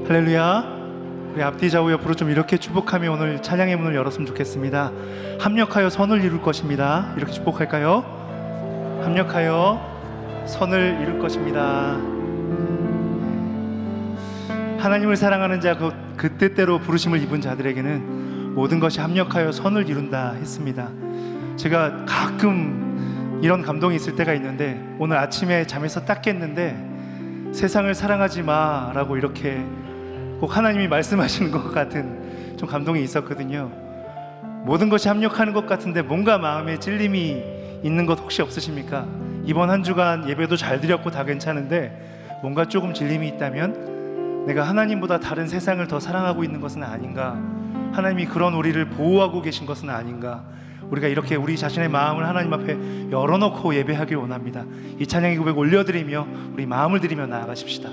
할렐루야. 우리 앞뒤 좌우 옆으로 좀 이렇게 축복하며 오늘 찬양의 문을 열었으면 좋겠습니다. 합력하여 선을 이룰 것입니다. 이렇게 축복할까요? 합력하여 선을 이룰 것입니다. 하나님을 사랑하는 자, 그 뜻대로 부르심을 입은 자들에게는 모든 것이 합력하여 선을 이룬다 했습니다. 제가 가끔 이런 감동이 있을 때가 있는데, 오늘 아침에 잠에서 딱 깼는데 세상을 사랑하지 마 라고 이렇게 꼭 하나님이 말씀하시는 것 같은 좀 감동이 있었거든요. 모든 것이 합력하는 것 같은데 뭔가 마음에 찔림이 있는 것 혹시 없으십니까? 이번 한 주간 예배도 잘 드렸고 다 괜찮은데 뭔가 조금 질림이 있다면 내가 하나님보다 다른 세상을 더 사랑하고 있는 것은 아닌가, 하나님이 그런 우리를 보호하고 계신 것은 아닌가, 우리가 이렇게 우리 자신의 마음을 하나님 앞에 열어놓고 예배하길 원합니다. 이 찬양의 고백 올려드리며 우리 마음을 드리며 나아가십시다.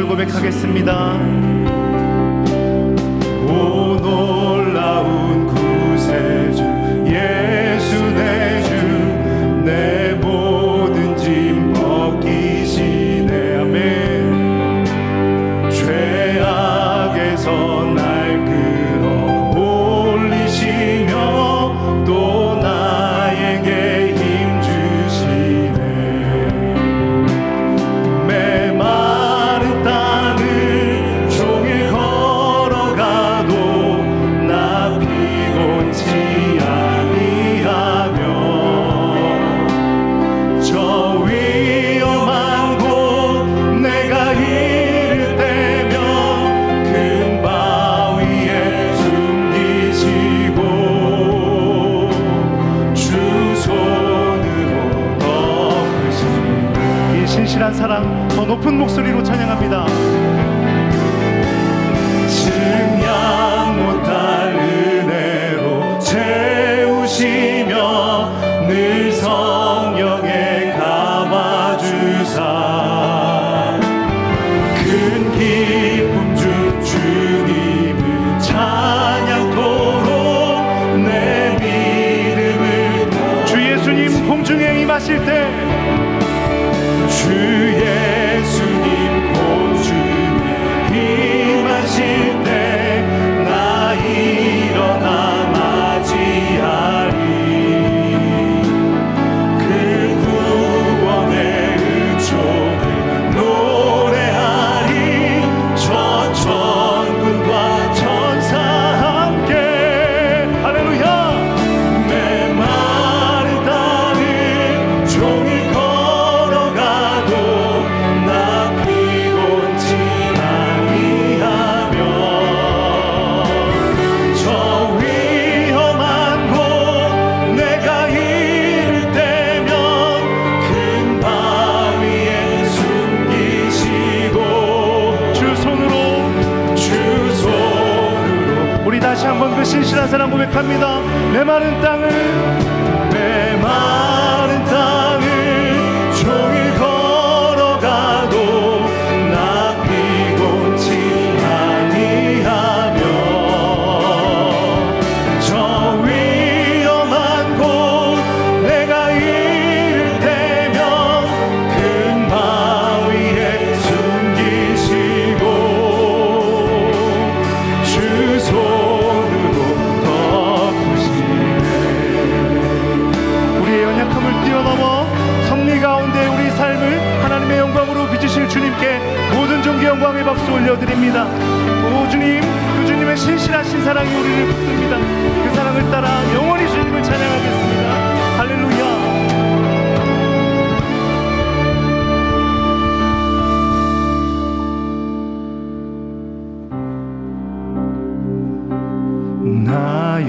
고백하겠습니다. 오 놀라운 구세주 예수 내 주, 내 모든 짐 벗기시네. 아멘. 죄악에서 날 끌어 올리시며 또 나에게 힘 주시네. 신실한 사랑, 더 높은 목소리로 찬양합니다. 증량 못할 은혜로 채우시며 늘 성령에 감아주사 큰 기쁨 주 주님을 찬양토록 내 믿음을 주 예수님 공중에 임하실 때, 주 예수님 공중에 임하실 때 나 일어나 맞이하리. 그 구원의 은총을 노래하리. 저 천군과 천사 함께 할렐루야. 메마른 땅을 종일 다시 한번 그 신실한 사랑 고백합니다. 메마른 땅을 종일 걸어가도 나 피곤치 아니하며 저 위험한 곳 내가 이를 때면 큰 바위에 숨기시고 주 손 뛰어넘어 섭리 가운데 우리 삶을 하나님의 영광으로 빚으실 주님께 모든 존귀 영광의 박수 올려드립니다. 오 주님, 그 주님의 신실하신 사랑이 우리를 붙듭니다. 그 사랑을 따라 영원히 주님을 찬양하겠습니다. 할렐루야.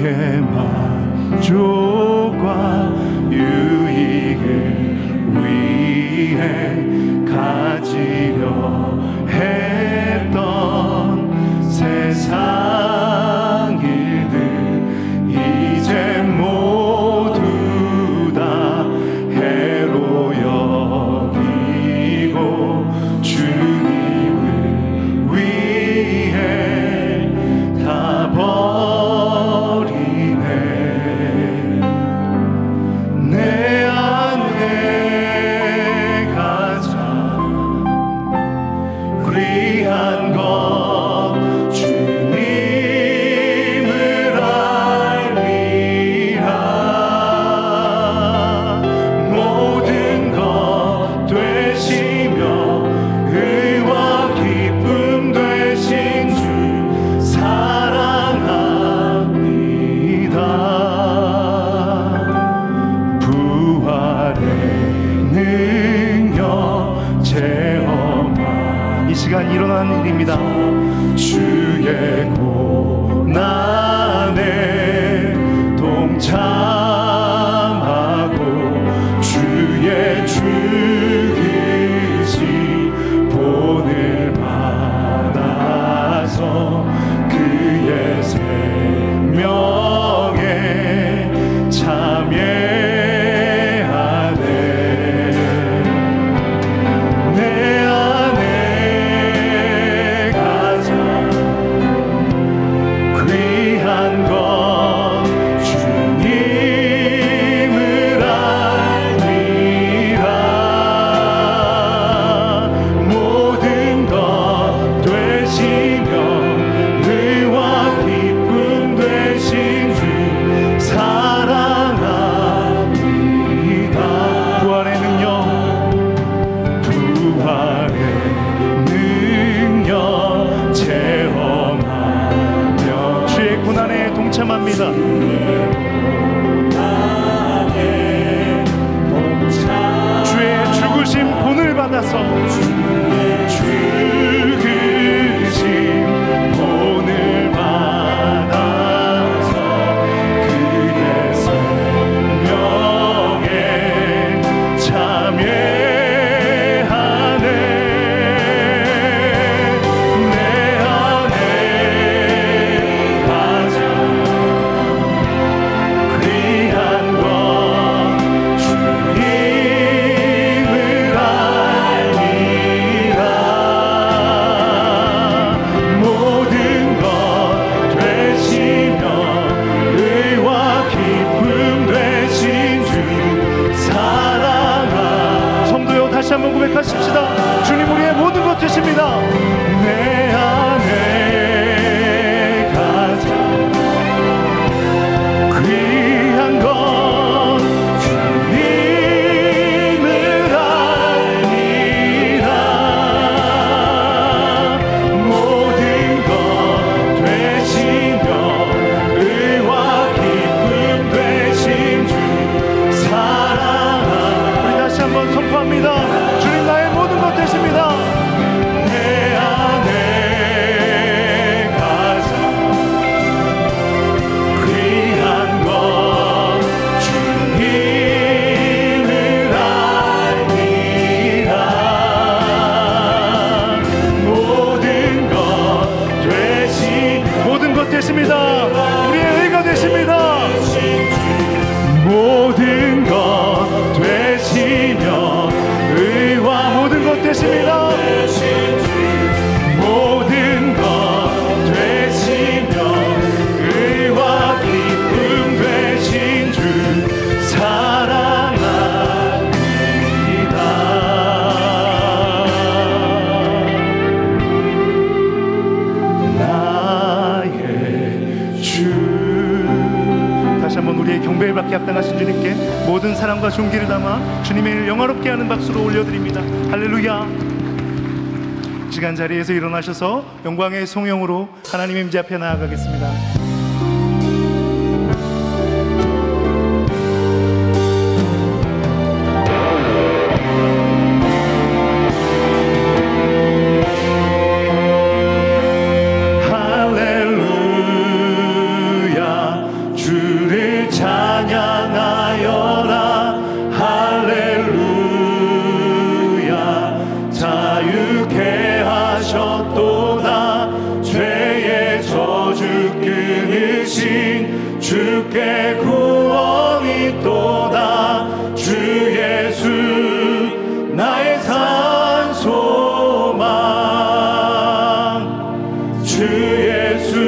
나의 만족과 유익을 위해 가지려 했던 세상 일들 이제 모두 다 해로 여기고 주님을 위해 다 버리네. 내 안에 가장 귀한 것 주님을 알리라. 모든 것 되시며 의와 기쁨 되신 주 사랑합니다. 부활의 능력 체험한 이 시간 일어난 일입니다. 주의 고난에 동참하고 주의 죽으신 본을 받아서 그의 생명에 참여하네. 내 안에 가장 귀한 것 주님을 알리라. 모든 것 되시며 의와 기쁨 되신 주 사랑합니다. 부활의 능력, 부활의 능력 체험하며 주의 고난에 동참합니다. 주의 죽으신 본을 받아서 죽으신 본을 받아서 그의 생명에 참여하네. 내 안에 가장 귀한 것 주님을 알리라. 모든 것 되시며 의와 기쁨 되신 주 사랑하. 성도여 다시 한번 고백하십시다. 주님 우리의 모든 것 되십니다. 내 안에 가장 귀한 것 주님을 알리라. 모든 것 되시며 의와 기쁨 되신 주 사랑하. 우리 다시 한번 선포합니다. 주님 나의 모든 것 되십니다. 내 안에 가장 귀한 것 주님을 알리라. 모든 것 되십니다. 우리의 의가 되십니다. 모든 것 되시며 의와 모든 것 되십니다. 모든 것 되시며 의와 기쁨 되신 주 사랑합니다. 나의 주. 다시 한번 우리의 경배를 받게 합당하신 주님께 모든 사랑과 존귀를 담아 주님의 이름을 영화롭게 하는 박수로 올려드립니다. 할렐루야. 시간 자리에서 일어나셔서 영광의 송영으로 하나님의 임재 앞에 나아가겠습니다. 할렐루야. 되신 주께 구원이 있도다. 주 예수 나의 산 소망, 주 예수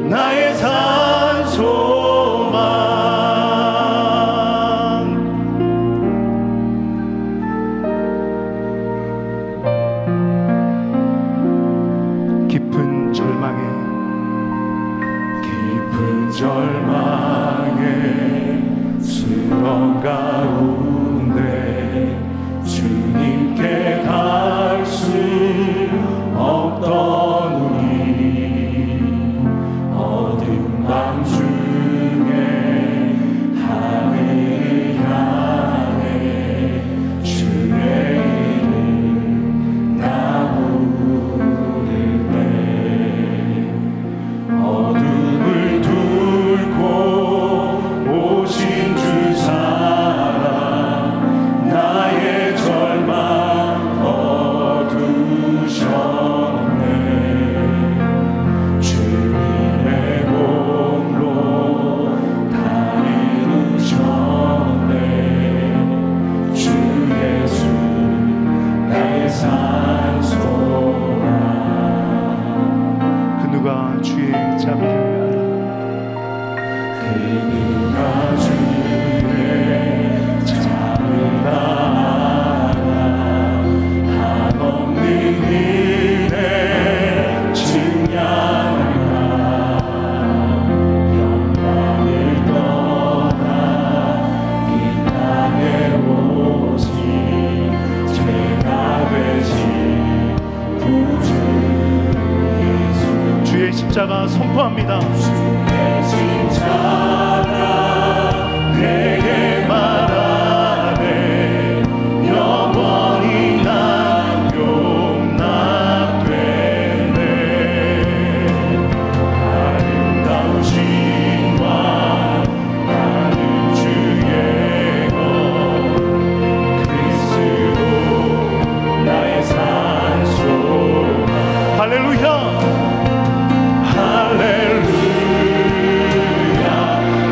나의 산 소망. 깊은 절망의 수렁 가운데 주님께 갈 수 없던 우리, 어두운 밤 중에 하늘을 향해 주의 이름 나 부를 때 어둠을 뚫고 오신 주 사랑, 나의 절망 거두셨네. 주님의 공로 다 이루셨네. 주 예수 나의 산 소망. 그 누가 주의 자비를 그 누가 주의 자비를 알아. 한없는 은혜 증량할까. 영광을 떠나 이 땅에 오신 죄가 되신 구주 예수. 주의 십자가 선포합니다. 주의 십자가 내게 말하네. 영원히 난 용납되네. 아름다우신 왕 나는 주의 것, 그리스도 나의 산 소망. 할렐루야. 할렐루야.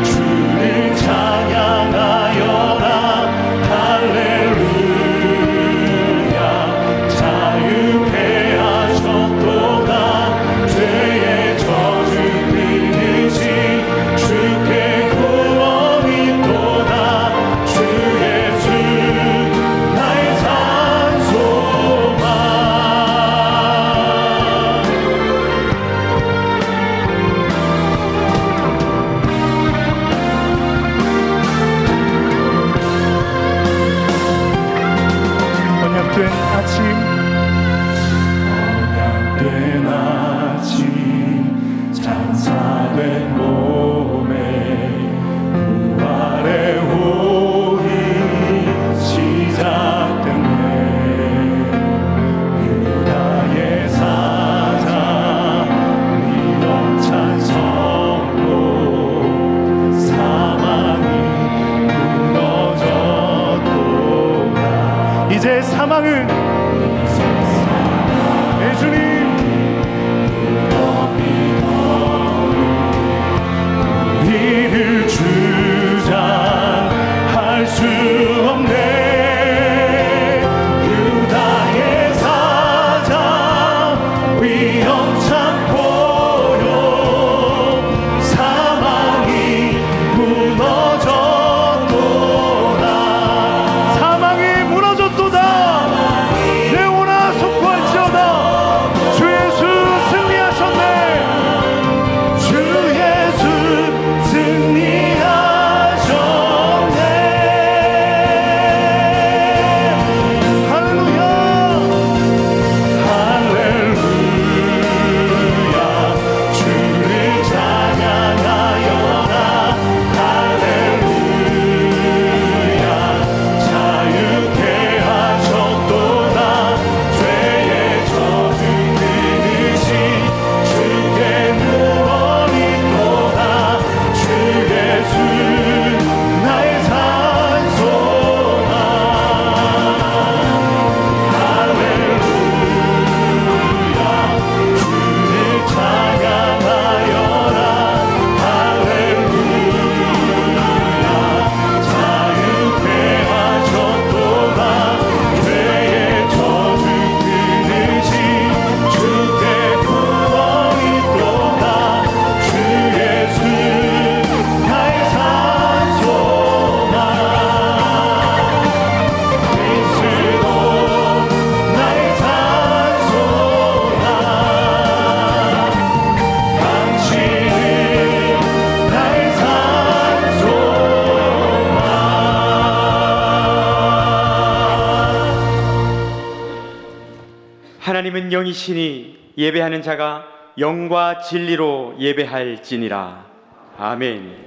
주를 찬양하여라. 할렐루야. 자유케 하셨도다. 죄의 저주 끊으신 주께 구원이 있도다. 주 예수 나의 산 소망. 주는 영이시니 예배하는 자가 영과 진리로 예배할지니라. 아멘.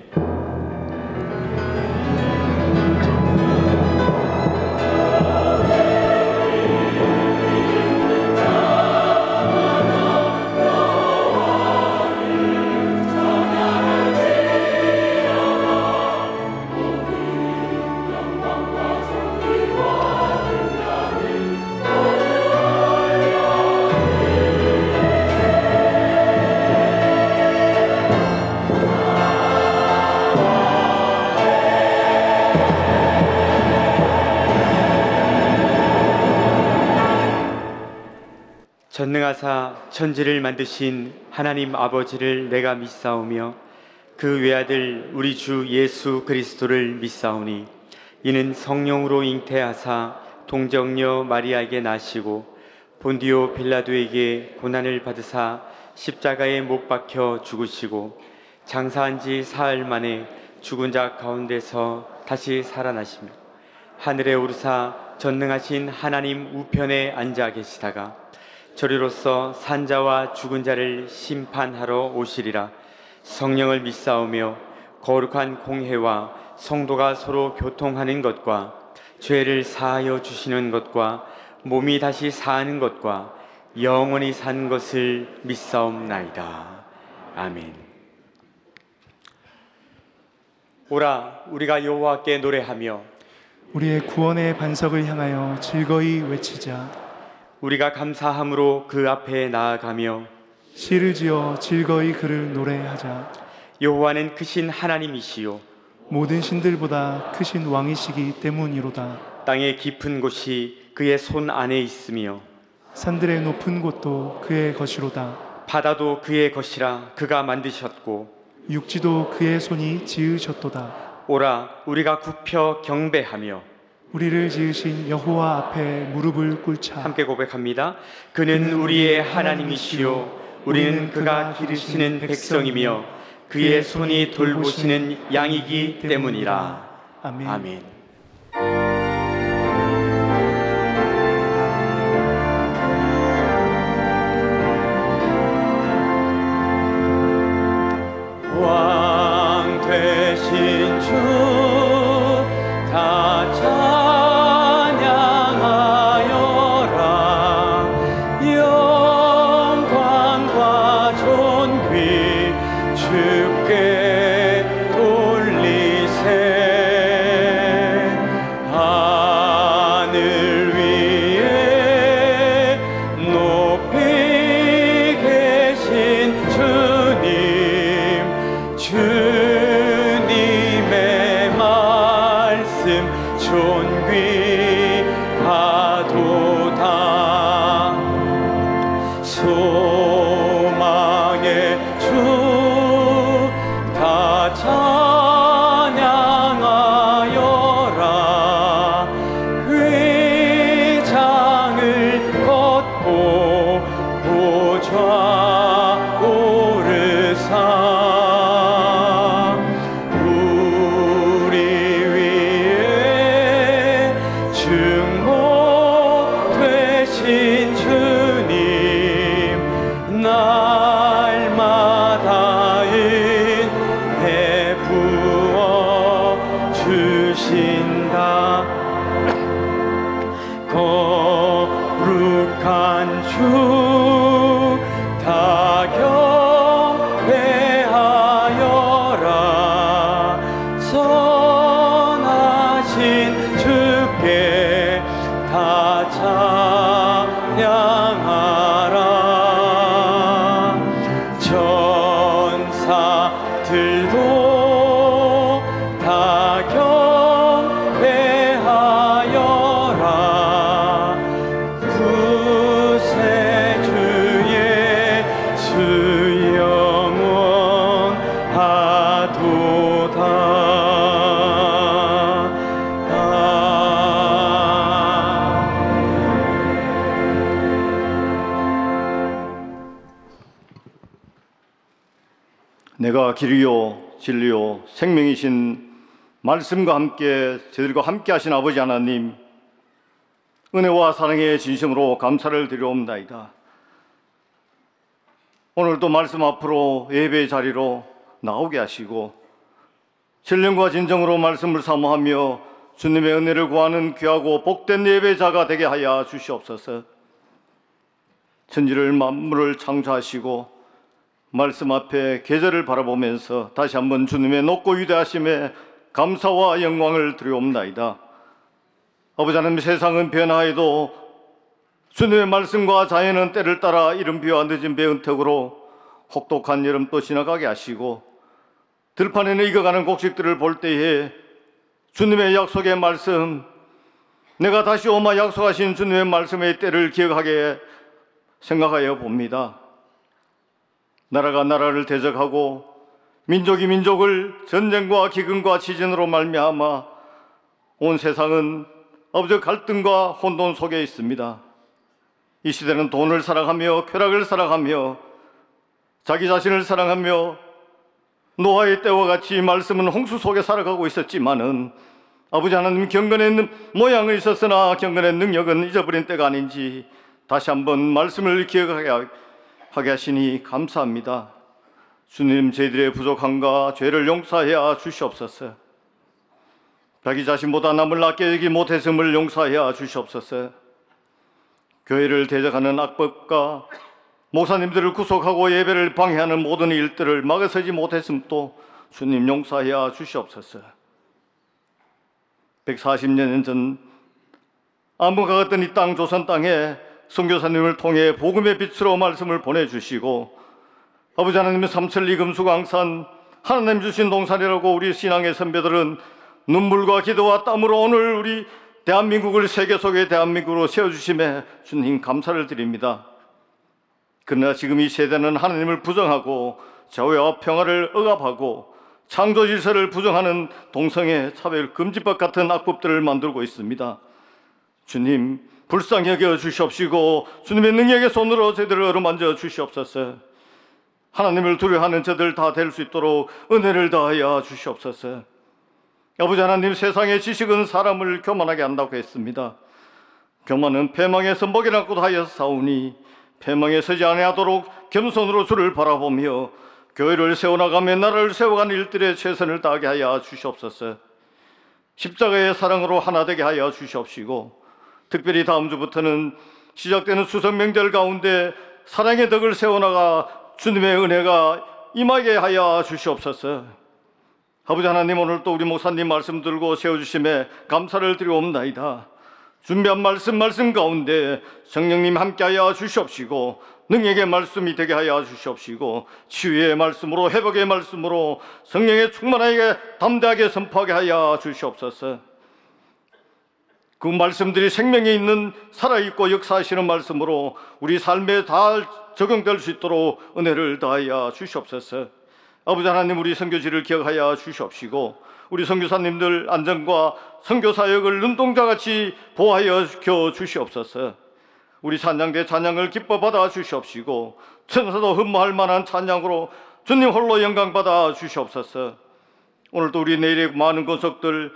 전능하사 천지를 만드신 하나님 아버지를 내가 믿사오며 그 외아들 우리 주 예수 그리스도를 믿사오니 이는 성령으로 잉태하사 동정녀 마리아에게 나시고 본디오 빌라도에게 고난을 받으사 십자가에 못 박혀 죽으시고 장사한 지 사흘 만에 죽은 자 가운데서 다시 살아나시며 하늘에 오르사 전능하신 하나님 우편에 앉아 계시다가 저리로서 산자와 죽은 자를 심판하러 오시리라. 성령을 믿사오며 거룩한 공회와 성도가 서로 교통하는 것과 죄를 사하여 주시는 것과 몸이 다시 사는 것과 영원히 사는 것을 믿사옵나이다. 아멘. 오라 우리가 여호와께 노래하며 우리의 구원의 반석을 향하여 즐거이 외치자. 우리가 감사함으로 그 앞에 나아가며 시를 지어 즐거이 그를 노래하자. 여호와는 크신 하나님이시요 모든 신들보다 크신 왕이시기 때문이로다. 땅의 깊은 곳이 그의 손 안에 있으며 산들의 높은 곳도 그의 것이로다. 바다도 그의 것이라 그가 만드셨고 육지도 그의 손이 지으셨도다. 오라 우리가 굽혀 경배하며 우리를 지으신 여호와 앞에 무릎을 꿇자. 함께 고백합니다. 그는 우리의 하나님이시요 우리는 그가 기르시는 백성이며 그의 손이 돌보시는 양이기 때문이라. 아멘. 아멘. 왕 되신 주 다 찬양하여라. 영광과 존귀 주께 돌리세. 하늘 위에 높이 계신 주님, 주님의 말씀 존귀하도다. 소망의 주 다 찬양하여라. 회장을 걷고 보좌 오르사. 우리 위에 증거 되신 주님, 날마다 은혜 부어 주신다. 거룩한 주 다 경배하여라. 선하신 주께 다 찬양하라. 전사들도 다 경배하여라. 구세주의 주 영원하도다. 내가 길이요 진리요 생명이신 말씀과 함께 저희들과 함께 하신 아버지 하나님, 은혜와 사랑의 진심으로 감사를 드려옵나이다. 오늘도 말씀 앞으로 예배의 자리로 나오게 하시고 신령과 진정으로 말씀을 사모하며 주님의 은혜를 구하는 귀하고 복된 예배자가 되게 하여 주시옵소서. 천지를 만물을 창조하시고 말씀 앞에 계절을 바라보면서 다시 한번 주님의 높고 위대하심에 감사와 영광을 드리옵나이다. 아버지 하나님, 세상은 변화해도 주님의 말씀과 자연은 때를 따라 이른 비와 늦은 비 은택으로 혹독한 여름도 지나가게 하시고 들판에는 익어가는 곡식들을 볼 때에 주님의 약속의 말씀, 내가 다시 오마 약속하신 주님의 말씀의 때를 기억하게 생각하여 봅니다. 나라가 나라를 대적하고 민족이 민족을 전쟁과 기근과 지진으로 말미암아 온 세상은 아버지 갈등과 혼돈 속에 있습니다. 이 시대는 돈을 사랑하며 쾌락을 사랑하며 자기 자신을 사랑하며 노아의 때와 같이 말씀은 홍수 속에 살아가고 있었지만은 아버지 하나님, 경건의 모양은 있었으나 경건의 능력은 잊어버린 때가 아닌지 다시 한번 말씀을 기억하게 하시니 감사합니다. 주님, 저희들의 부족함과 죄를 용서하여 주시옵소서. 자기 자신보다 남을 낫게 여기지 못했음을 용서하여 주시옵소서. 교회를 대적하는 악법과 목사님들을 구속하고 예배를 방해하는 모든 일들을 막아서지 못했음도 주님 용서하여 주시옵소서. 140년 전 암흑과 같던 이 땅, 조선 땅에 선교사님을 통해 복음의 빛으로 말씀을 보내주시고 아버지 하나님의 삼천리 금수강산 하나님 주신 동산이라고 우리 신앙의 선배들은 눈물과 기도와 땀으로 오늘 우리 대한민국을 세계 속의 대한민국으로 세워주심에 주님 감사를 드립니다. 그러나 지금 이 세대는 하나님을 부정하고 자유와 평화를 억압하고 창조 질서를 부정하는 동성애, 차별, 금지법 같은 악법들을 만들고 있습니다. 주님, 불쌍히 여겨 주시옵시고 주님의 능력의 손으로 저희들을 어루만져 주시옵소서. 하나님을 두려워하는 저들 다 될 수 있도록 은혜를 더하여 주시옵소서. 아버지 하나님, 세상의 지식은 사람을 교만하게 한다고 했습니다. 교만은 패망에서 먹이라고도 하여 싸우니 패망에 서지 아니하도록 겸손으로 주를 바라보며 교회를 세워나가며 나라를 세워가는 일들에 최선을 다하게 하여 주시옵소서. 십자가의 사랑으로 하나 되게 하여 주시옵시고 특별히 다음 주부터는 시작되는 추석 명절 가운데 사랑의 덕을 세워나가 주님의 은혜가 임하게 하여 주시옵소서. 아버지 하나님, 오늘 또 우리 목사님 말씀 들고 세워주심에 감사를 드리옵나이다. 준비한 말씀 가운데 성령님 함께하여 주시옵시고 능력의 말씀이 되게 하여 주시옵시고 치유의 말씀으로, 회복의 말씀으로 성령의 충만하게 담대하게 선포하게 하여 주시옵소서. 그 말씀들이 생명이 있는 살아있고 역사하시는 말씀으로 우리 삶에 다 적용될 수 있도록 은혜를 더하여 주시옵소서. 아버지 하나님, 우리 선교지를 기억하여 주시옵시고 우리 선교사님들 안전과 선교사역을 눈동자같이 보호하여 주시옵소서. 우리 찬양대 찬양을 기뻐 받아 주시옵시고 천사도 흠모할 만한 찬양으로 주님 홀로 영광 받아 주시옵소서. 오늘도 우리 내일의 많은 권속들,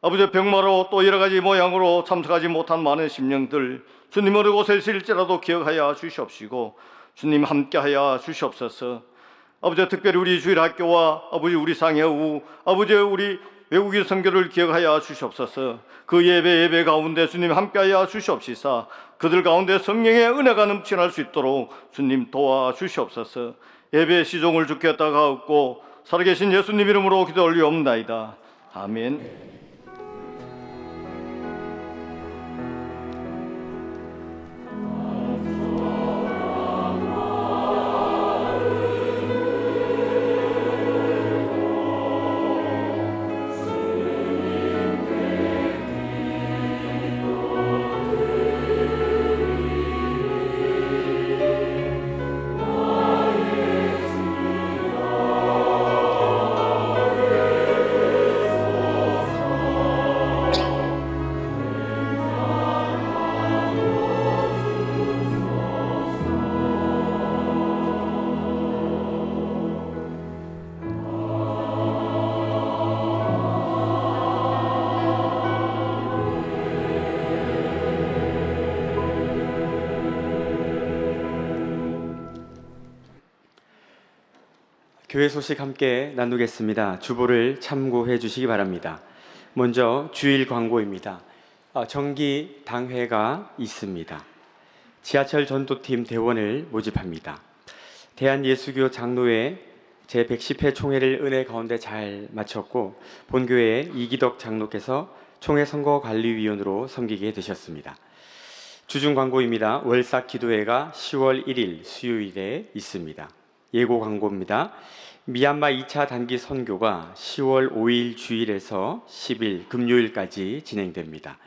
아버지 병마로 또 여러 가지 모양으로 참석하지 못한 많은 심령들 주님 어느 곳에 있을지라도 기억하여 주시옵시고 주님 함께하여 주시옵소서. 아버지, 특별히 우리 주일학교와 아버지 우리 상해우, 아버지 우리 외국인 선교를 기억하여 주시옵소서. 그 예배 가운데 주님 함께하여 주시옵시사 그들 가운데 성령의 은혜가 넘쳐날 수 있도록 주님 도와주시옵소서. 예배의 시종을 주께 따가옵고 살아계신 예수님 이름으로 기도 올리옵나이다. 아멘. 교회 소식 함께 나누겠습니다. 주보를 참고해 주시기 바랍니다. 먼저 주일 광고입니다. 정기 당회가 있습니다. 지하철 전도팀 대원을 모집합니다. 대한예수교 장로회 제110회 총회를 은혜 가운데 잘 마쳤고 본교회 이기덕 장로께서 총회 선거관리위원으로 섬기게 되셨습니다. 주중 광고입니다. 월삭 기도회가 10월 1일 수요일에 있습니다. 예고 광고입니다. 미얀마 2차 단기 선교가 10월 5일 주일에서 10일 금요일까지 진행됩니다.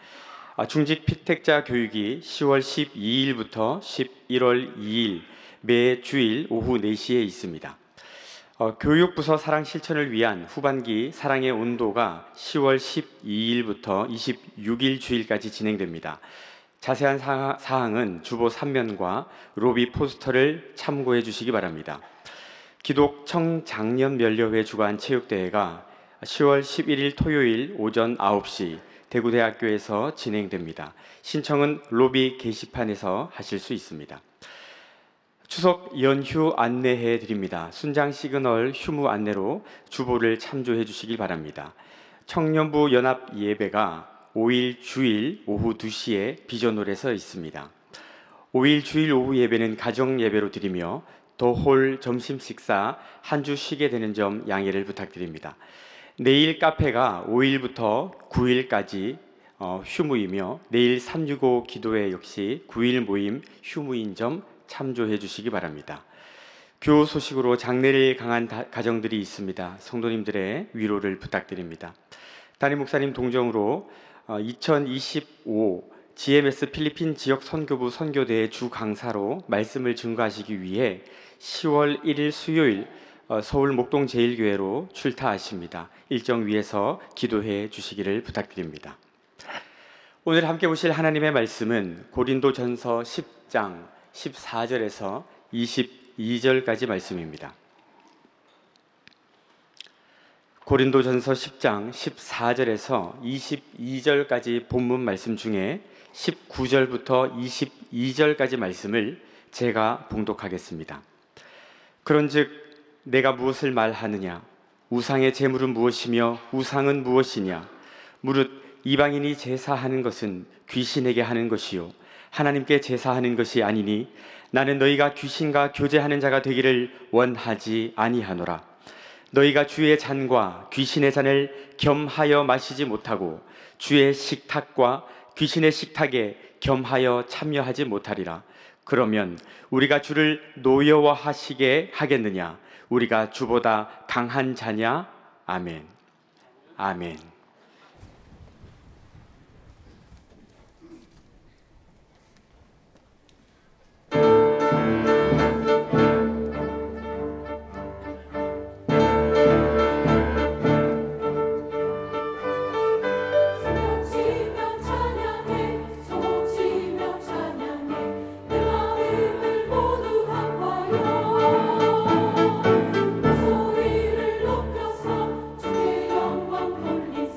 중직 피택자 교육이 10월 12일부터 11월 2일 매 주일 오후 4시에 있습니다. 교육부서 사랑 실천을 위한 후반기 사랑의 온도가 10월 12일부터 26일 주일까지 진행됩니다. 자세한 사항은 주보 3면과 로비 포스터를 참고해 주시기 바랍니다. 기독 청장년면료회 주관 체육대회가 10월 11일 토요일 오전 9시 대구대학교에서 진행됩니다. 신청은 로비 게시판에서 하실 수 있습니다. 추석 연휴 안내해 드립니다. 순장 시그널 휴무 안내로 주보를 참조해 주시기 바랍니다. 청년부 연합 예배가 5일 주일 오후 2시에 비전홀에서 있습니다. 5일 주일 오후 예배는 가정 예배로 드리며 더홀 점심 식사 한 주 쉬게 되는 점 양해를 부탁드립니다. 내일 카페가 5일부터 9일까지 휴무이며 내일 365 기도회 역시 9일 모임 휴무인 점 참조해 주시기 바랍니다. 교우 소식으로 장래를 강한 가정들이 있습니다. 성도님들의 위로를 부탁드립니다. 담임 목사님 동정으로 2025 GMS 필리핀 지역 선교부 선교대의 주 강사로 말씀을 증거하시기 위해 10월 1일 수요일 서울 목동 제일교회로 출타하십니다. 일정 위에서 기도해 주시기를 부탁드립니다. 오늘 함께 보실 하나님의 말씀은 고린도전서 10장 14절에서 22절까지 말씀입니다. 고린도전서 10장 14절에서 22절까지 본문 말씀 중에 19절부터 22절까지 말씀을 제가 봉독하겠습니다. 그런즉 내가 무엇을 말하느냐? 우상의 제물은 무엇이며 우상은 무엇이냐? 무릇 이방인이 제사하는 것은 귀신에게 하는 것이요 하나님께 제사하는 것이 아니니 나는 너희가 귀신과 교제하는 자가 되기를 원하지 아니하노라. 너희가 주의 잔과 귀신의 잔을 겸하여 마시지 못하고 주의 식탁과 귀신의 식탁에 겸하여 참여하지 못하리라. 그러면 우리가 주를 노여워하시게 하겠느냐? 우리가 주보다 강한 자냐? 아멘. 아멘. 소리를 높여서 주의 영광 돌리세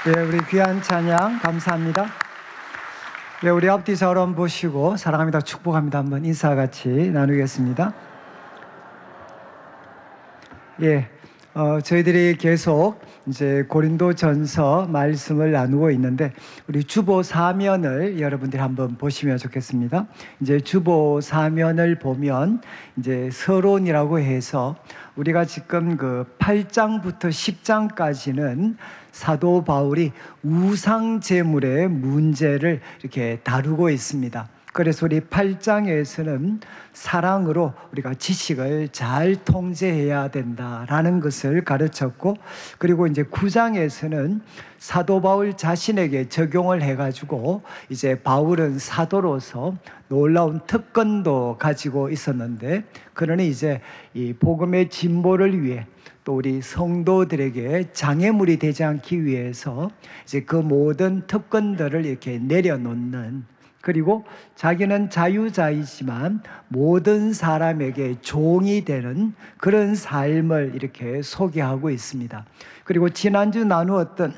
예, 우리 귀한 찬양 감사합니다. 예, 우리 앞뒤 저런 보시고 사랑합니다, 축복합니다 한번 인사 같이 나누겠습니다. 예, 저희들이 계속 이제 고린도전서 말씀을 나누고 있는데 우리 주보 사면을 여러분들이 한번 보시면 좋겠습니다. 이제 주보 사면을 보면 이제 서론이라고 해서 우리가 지금 그 8장부터 10장까지는 사도 바울이 우상 제물의 문제를 이렇게 다루고 있습니다. 그래서 우리 8장에서는 사랑으로 우리가 지식을 잘 통제해야 된다라는 것을 가르쳤고, 그리고 이제 9장에서는 사도 바울 자신에게 적용을 해가지고 이제 바울은 사도로서 놀라운 특권도 가지고 있었는데, 그러니 이제 이 복음의 진보를 위해 또 우리 성도들에게 장애물이 되지 않기 위해서 이제 그 모든 특권들을 이렇게 내려놓는, 그리고 자기는 자유자이지만 모든 사람에게 종이 되는 그런 삶을 이렇게 소개하고 있습니다. 그리고 지난주 나누었던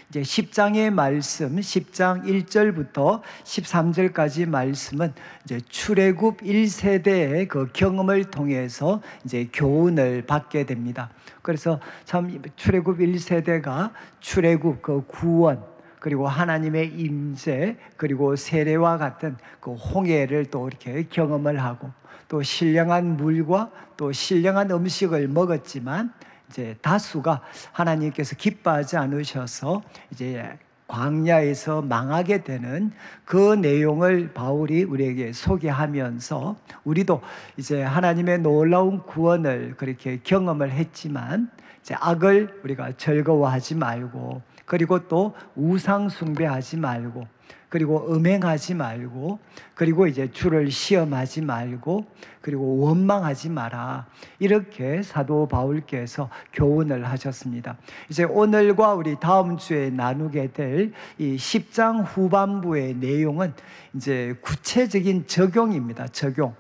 이제 10장의 말씀, 10장 1절부터 13절까지 말씀은 이제 출애굽 1세대의 그 경험을 통해서 이제 교훈을 받게 됩니다. 그래서 참 출애굽 1세대가 출애굽 그 구원, 그리고 하나님의 임재, 그리고 세례와 같은 그 홍해를 또 이렇게 경험을 하고, 또 신령한 물과 또 신령한 음식을 먹었지만 이제 다수가 하나님께서 기뻐하지 않으셔서 이제 광야에서 망하게 되는 그 내용을 바울이 우리에게 소개하면서, 우리도 이제 하나님의 놀라운 구원을 그렇게 경험을 했지만 이제 악을 우리가 즐거워하지 말고, 그리고 또 우상 숭배하지 말고, 그리고 음행하지 말고, 그리고 이제 주를 시험하지 말고, 그리고 원망하지 마라, 이렇게 사도 바울께서 교훈을 하셨습니다. 이제 오늘과 우리 다음 주에 나누게 될 이 10장 후반부의 내용은 이제 구체적인 적용입니다. 적용.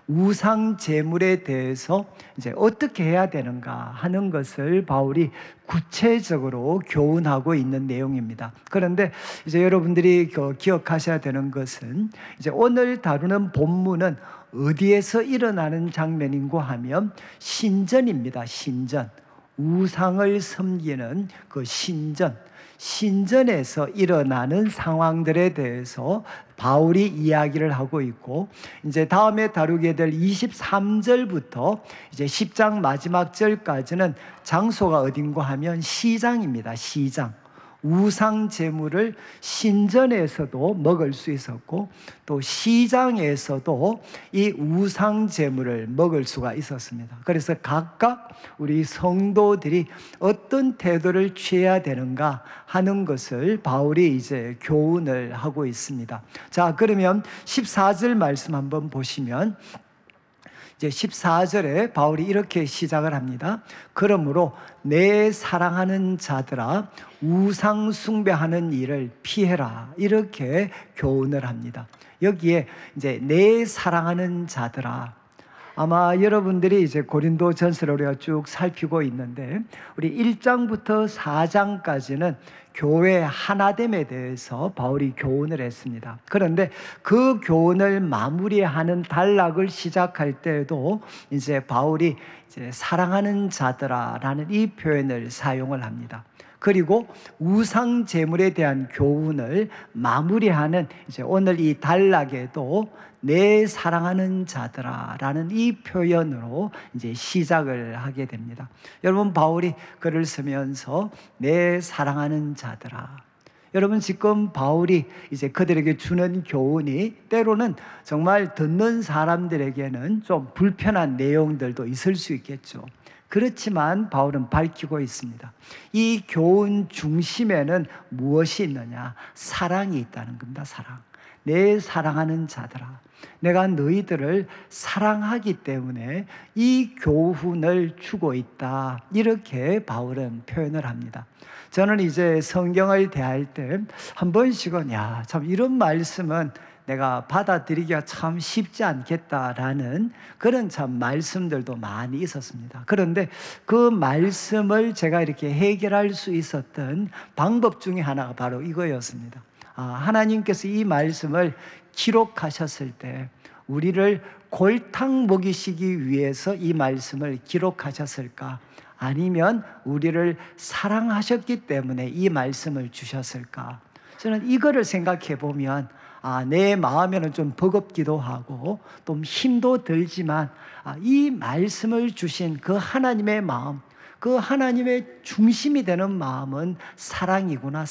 우상 제물에 대해서 이제 어떻게 해야 되는가 하는 것을 바울이 구체적으로 교훈하고 있는 내용입니다. 그런데 이제 여러분들이 기억하셔야 되는 것은, 이제 오늘 다루는 본문은 어디에서 일어나는 장면인고 하면 신전입니다. 신전. 우상을 섬기는 그 신전에서 일어나는 상황들에 대해서 바울이 이야기를 하고 있고, 이제 다음에 다루게 될 23절부터 이제 10장 마지막 절까지는 장소가 어딘고 하면 시장입니다. 시장. 우상 제물을 신전에서도 먹을 수 있었고, 또 시장에서도 이 우상 제물을 먹을 수가 있었습니다. 그래서 각각 우리 성도들이 어떤 태도를 취해야 되는가 하는 것을 바울이 이제 교훈을 하고 있습니다. 자, 그러면 14절 말씀 한번 보시면, 이제 14절에 바울이 이렇게 시작을 합니다. 그러므로 내 사랑하는 자들아, 우상 숭배하는 일을 피해라, 이렇게 교훈을 합니다. 여기에 이제 내 사랑하는 자들아, 아마 여러분들이 이제 고린도전서를 우리가 쭉 살피고 있는데, 우리 1장부터 4장까지는 교회 하나됨에 대해서 바울이 교훈을 했습니다. 그런데 그 교훈을 마무리하는 단락을 시작할 때에도 이제 바울이 이제 사랑하는 자들아라는 이 표현을 사용을 합니다. 그리고 우상 제물에 대한 교훈을 마무리하는 이제 오늘 이 단락에도 내 사랑하는 자들아라는 이 표현으로 이제 시작을 하게 됩니다. 여러분, 바울이 글을 쓰면서 내 사랑하는 자들아, 여러분 지금 바울이 이제 그들에게 주는 교훈이 때로는 정말 듣는 사람들에게는 좀 불편한 내용들도 있을 수 있겠죠. 그렇지만 바울은 밝히고 있습니다. 이 교훈 중심에는 무엇이 있느냐? 사랑이 있다는 겁니다. 사랑. 내 사랑하는 자들아, 내가 너희들을 사랑하기 때문에 이 교훈을 주고 있다, 이렇게 바울은 표현을 합니다. 저는 이제 성경을 대할 때 한 번씩은 참 이런 말씀은 내가 받아들이기가 참 쉽지 않겠다라는 그런 참 말씀들도 많이 있었습니다. 그런데 그 말씀을 제가 이렇게 해결할 수 있었던 방법 중에 하나가 바로 이거였습니다. 하나님께서 이 말씀을 기록하셨을 때 우리를 골탕 먹이시기 위해서 이 말씀을 기록하셨을까? 아니면 우리를 사랑하셨기 때문에 이 말씀을 주셨을까? 저는 이거를 생각해 보면 내 마음에는 좀 버겁기도 하고 좀 힘도 들지만 이 말씀을 주신 그 하나님의 마음, 그 하나님의 중심이 되는 마음은 사랑이구나,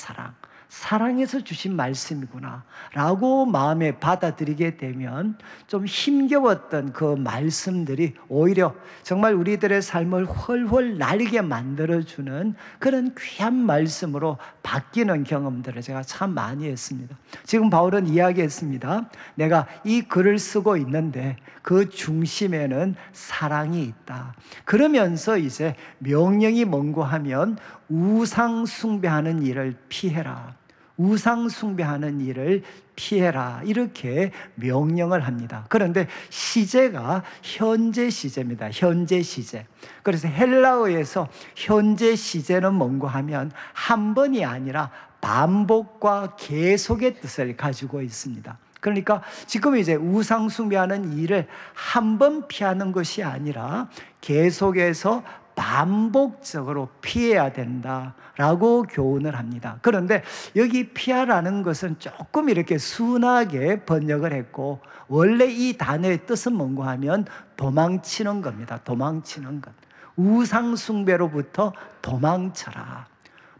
사랑해서 주신 말씀이구나 라고 마음에 받아들이게 되면 좀 힘겨웠던 그 말씀들이 오히려 정말 우리들의 삶을 훨훨 날게 만들어주는 그런 귀한 말씀으로 바뀌는 경험들을 제가 참 많이 했습니다. 지금 바울은 이야기했습니다. 내가 이 글을 쓰고 있는데 그 중심에는 사랑이 있다. 그러면서 이제 명령이 뭔고 하면 우상 숭배하는 일을 피해라. 우상 숭배하는 일을 피해라. 이렇게 명령을 합니다. 그런데 시제가 현재 시제입니다. 현재 시제. 그래서 헬라어에서 현재 시제는 뭔고 하면 한 번이 아니라 반복과 계속의 뜻을 가지고 있습니다. 그러니까 지금 이제 우상 숭배하는 일을 한 번 피하는 것이 아니라 계속해서 반복적으로 피해야 된다라고 교훈을 합니다. 그런데 여기 피하라는 것은 조금 이렇게 순하게 번역을 했고 원래 이 단어의 뜻은 뭔가 하면 도망치는 겁니다. 도망치는 것. 우상 숭배로부터 도망쳐라.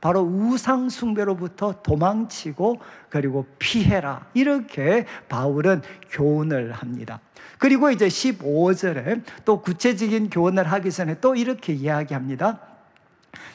바로 우상 숭배로부터 도망치고 그리고 피해라. 이렇게 바울은 교훈을 합니다. 그리고 이제 15절에 또 구체적인 교훈을 하기 전에 또 이렇게 이야기합니다.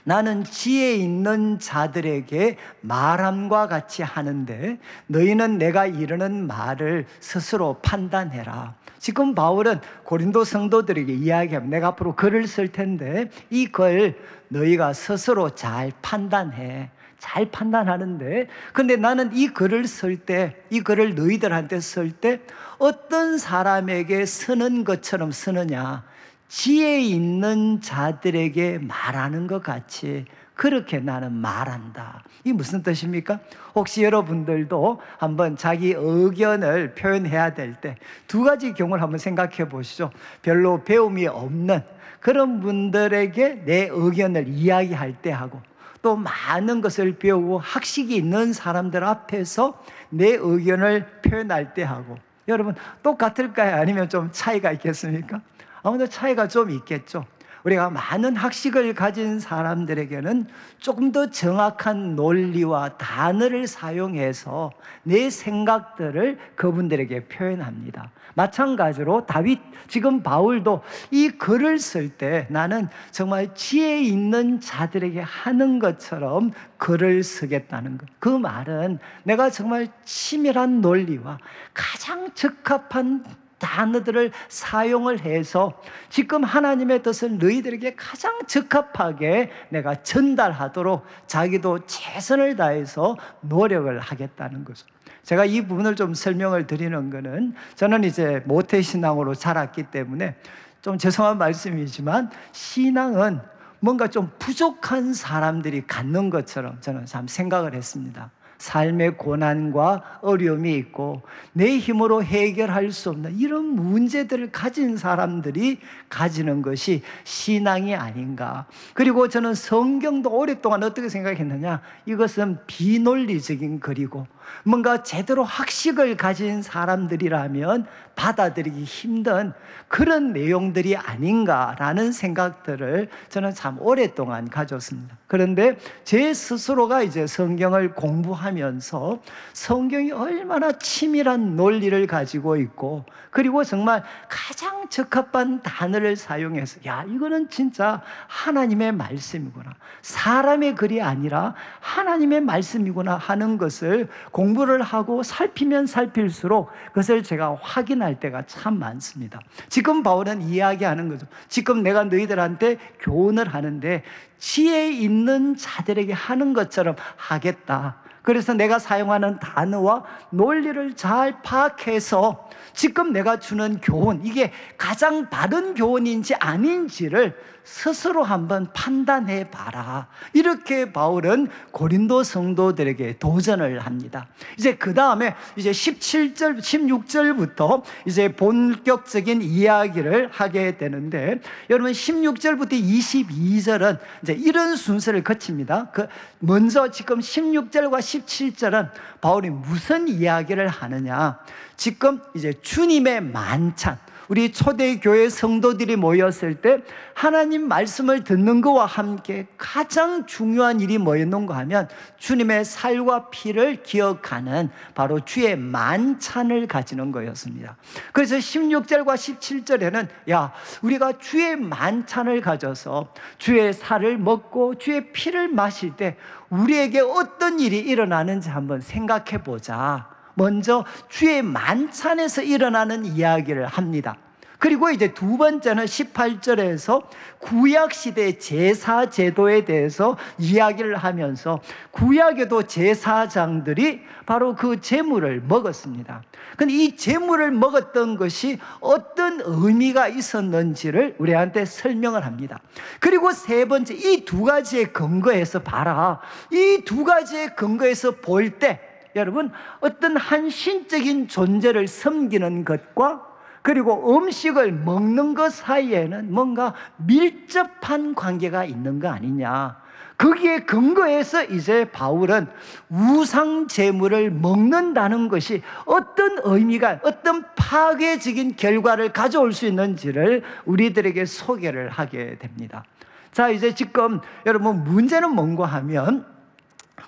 나는 지혜 있는 자들에게 말함과 같이 하는데 너희는 내가 이르는 말을 스스로 판단해라. 지금 바울은 고린도 성도들에게 이야기합니다. 내가 앞으로 글을 쓸 텐데 이 글 너희가 스스로 잘 판단해. 잘 판단하는데 근데 나는 이 글을 쓸 때, 이 글을 너희들한테 쓸 때 어떤 사람에게 쓰는 것처럼 쓰느냐, 지혜 있는 자들에게 말하는 것 같이 그렇게 나는 말한다. 이게 무슨 뜻입니까? 혹시 여러분들도 한번 자기 의견을 표현해야 될 때 두 가지 경우를 한번 생각해 보시죠. 별로 배움이 없는 그런 분들에게 내 의견을 이야기할 때 하고 또 많은 것을 배우고 학식이 있는 사람들 앞에서 내 의견을 표현할 때 하고 여러분 똑같을까요? 아니면 좀 차이가 있겠습니까? 아무래도 차이가 좀 있겠죠. 우리가 많은 학식을 가진 사람들에게는 조금 더 정확한 논리와 단어를 사용해서 내 생각들을 그분들에게 표현합니다. 마찬가지로 다윗, 지금 바울도 이 글을 쓸 때 나는 정말 지혜 있는 자들에게 하는 것처럼 글을 쓰겠다는 것. 그 말은 내가 정말 치밀한 논리와 가장 적합한 단어들을 사용을 해서 지금 하나님의 뜻을 너희들에게 가장 적합하게 내가 전달하도록 자기도 최선을 다해서 노력을 하겠다는 거죠. 제가 이 부분을 좀 설명을 드리는 것은 저는 이제 모태신앙으로 자랐기 때문에 좀 죄송한 말씀이지만 신앙은 뭔가 좀 부족한 사람들이 갖는 것처럼 저는 참 생각을 했습니다. 삶의 고난과 어려움이 있고 내 힘으로 해결할 수 없는 이런 문제들을 가진 사람들이 가지는 것이 신앙이 아닌가. 그리고 저는 성경도 오랫동안 어떻게 생각했느냐, 이것은 비논리적인 글이고 뭔가 제대로 학식을 가진 사람들이라면 받아들이기 힘든 그런 내용들이 아닌가라는 생각들을 저는 참 오랫동안 가졌습니다. 그런데 제 스스로가 이제 성경을 공부하면서 성경이 얼마나 치밀한 논리를 가지고 있고 그리고 정말 가장 적합한 단어를 사용해서 야, 이거는 진짜 하나님의 말씀이구나, 사람의 글이 아니라 하나님의 말씀이구나 하는 것을 공부를 하고 살피면 살필수록 그것을 제가 확인할 때가 참 많습니다. 지금 바울은 이야기하는 거죠. 지금 내가 너희들한테 교훈을 하는데 지혜 있는 자들에게 하는 것처럼 하겠다. 그래서 내가 사용하는 단어와 논리를 잘 파악해서 지금 내가 주는 교훈, 이게 가장 바른 교훈인지 아닌지를 스스로 한번 판단해 봐라. 이렇게 바울은 고린도 성도들에게 도전을 합니다. 이제 그 다음에 이제 17절, 16절부터 이제 본격적인 이야기를 하게 되는데, 여러분 16절부터 22절은 이제 이런 순서를 거칩니다. 먼저 지금 16절과 17절은 바울이 무슨 이야기를 하느냐? 지금 이제 주님의 만찬, 우리 초대교회 성도들이 모였을 때 하나님 말씀을 듣는 것과 함께 가장 중요한 일이 뭐였는가 하면 주님의 살과 피를 기억하는 바로 주의 만찬을 가지는 거였습니다. 그래서 16절과 17절에는 야, 우리가 주의 만찬을 가져서 주의 살을 먹고 주의 피를 마실 때 우리에게 어떤 일이 일어나는지 한번 생각해 보자. 먼저 주의 만찬에서 일어나는 이야기를 합니다. 그리고 이제 두 번째는 18절에서 구약시대 제사 제도에 대해서 이야기를 하면서 구약에도 제사장들이 바로 그 제물을 먹었습니다. 근데 이 제물을 먹었던 것이 어떤 의미가 있었는지를 우리한테 설명을 합니다. 그리고 세 번째, 이 두 가지의 근거에서 봐라. 이 두 가지의 근거에서 볼 때 여러분, 어떤 한 신적인 존재를 섬기는 것과 그리고 음식을 먹는 것 사이에는 뭔가 밀접한 관계가 있는 거 아니냐. 거기에 근거해서 이제 바울은 우상 제물을 먹는다는 것이 어떤 의미가, 어떤 파괴적인 결과를 가져올 수 있는지를 우리들에게 소개를 하게 됩니다. 자, 이제 지금 여러분 문제는 뭔가 하면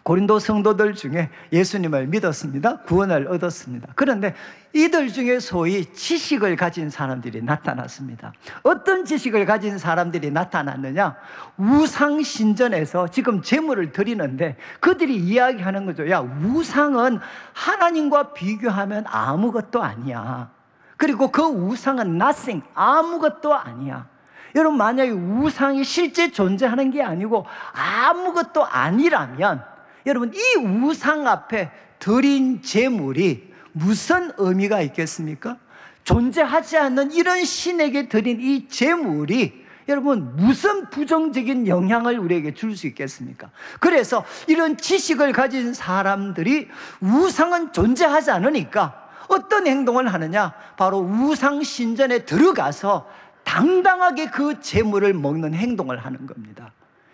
고린도 성도들 중에 예수님을 믿었습니다. 구원을 얻었습니다. 그런데 이들 중에 소위 지식을 가진 사람들이 나타났습니다. 어떤 지식을 가진 사람들이 나타났느냐? 우상신전에서 지금 제물을 드리는데 그들이 이야기하는 거죠. 야, 우상은 하나님과 비교하면 아무것도 아니야. 그리고 그 우상은 nothing, 아무것도 아니야. 여러분, 만약에 우상이 실제 존재하는 게 아니고 아무것도 아니라면 여러분, 이 우상 앞에 드린 제물이 무슨 의미가 있겠습니까? 존재하지 않는 이런 신에게 드린 이 제물이 여러분 무슨 부정적인 영향을 우리에게 줄 수 있겠습니까? 그래서 이런 지식을 가진 사람들이 우상은 존재하지 않으니까 어떤 행동을 하느냐? 바로 우상 신전에 들어가서 당당하게 그 제물을 먹는 행동을 하는 겁니다.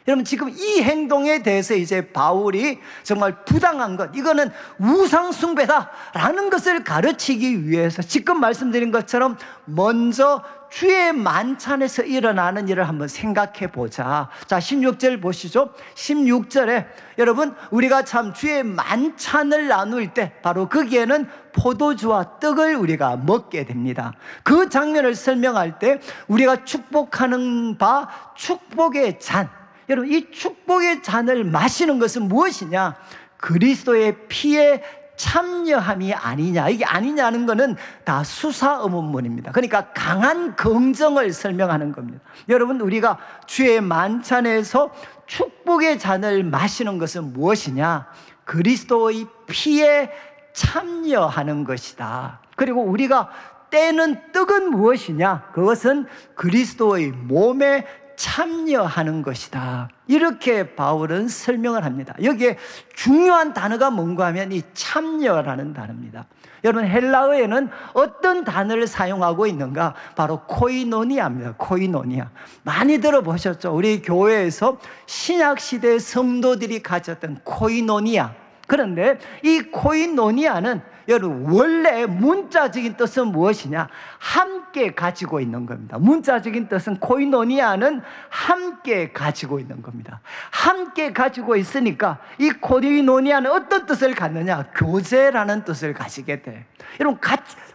여러분, 지금 이 행동에 대해서 이제 바울이 정말 부당한 것, 이거는 우상숭배다라는 것을 가르치기 위해서 지금 말씀드린 것처럼 먼저 주의 만찬에서 일어나는 일을 한번 생각해 보자. 자, 16절 보시죠. 16절에 여러분, 우리가 참 주의 만찬을 나눌 때 바로 거기에는 포도주와 떡을 우리가 먹게 됩니다. 그 장면을 설명할 때 우리가 축복하는 바 축복의 잔, 여러분, 이 축복의 잔을 마시는 것은 무엇이냐? 그리스도의 피에 참여함이 아니냐. 이게 아니냐는 것은 다 수사의문문입니다. 그러니까 강한 긍정을 설명하는 겁니다. 여러분, 우리가 주의 만찬에서 축복의 잔을 마시는 것은 무엇이냐? 그리스도의 피에 참여하는 것이다. 그리고 우리가 떼는 떡은 무엇이냐? 그것은 그리스도의 몸에 참여하는 것이다. 이렇게 바울은 설명을 합니다. 여기에 중요한 단어가 뭔가 하면 이 참여라는 단어입니다. 여러분, 헬라어에는 어떤 단어를 사용하고 있는가? 바로 코이노니아입니다. 코이노니아. 많이 들어보셨죠? 우리 교회에서 신약시대 성도들이 가졌던 코이노니아. 그런데 이 코이노니아는 여러분, 원래 문자적인 뜻은 무엇이냐? 함께 가지고 있는 겁니다. 문자적인 뜻은 코이노니아는 함께 가지고 있는 겁니다. 함께 가지고 있으니까 이 코이노니아는 어떤 뜻을 갖느냐? 교제라는 뜻을 가지게 돼. 여러분,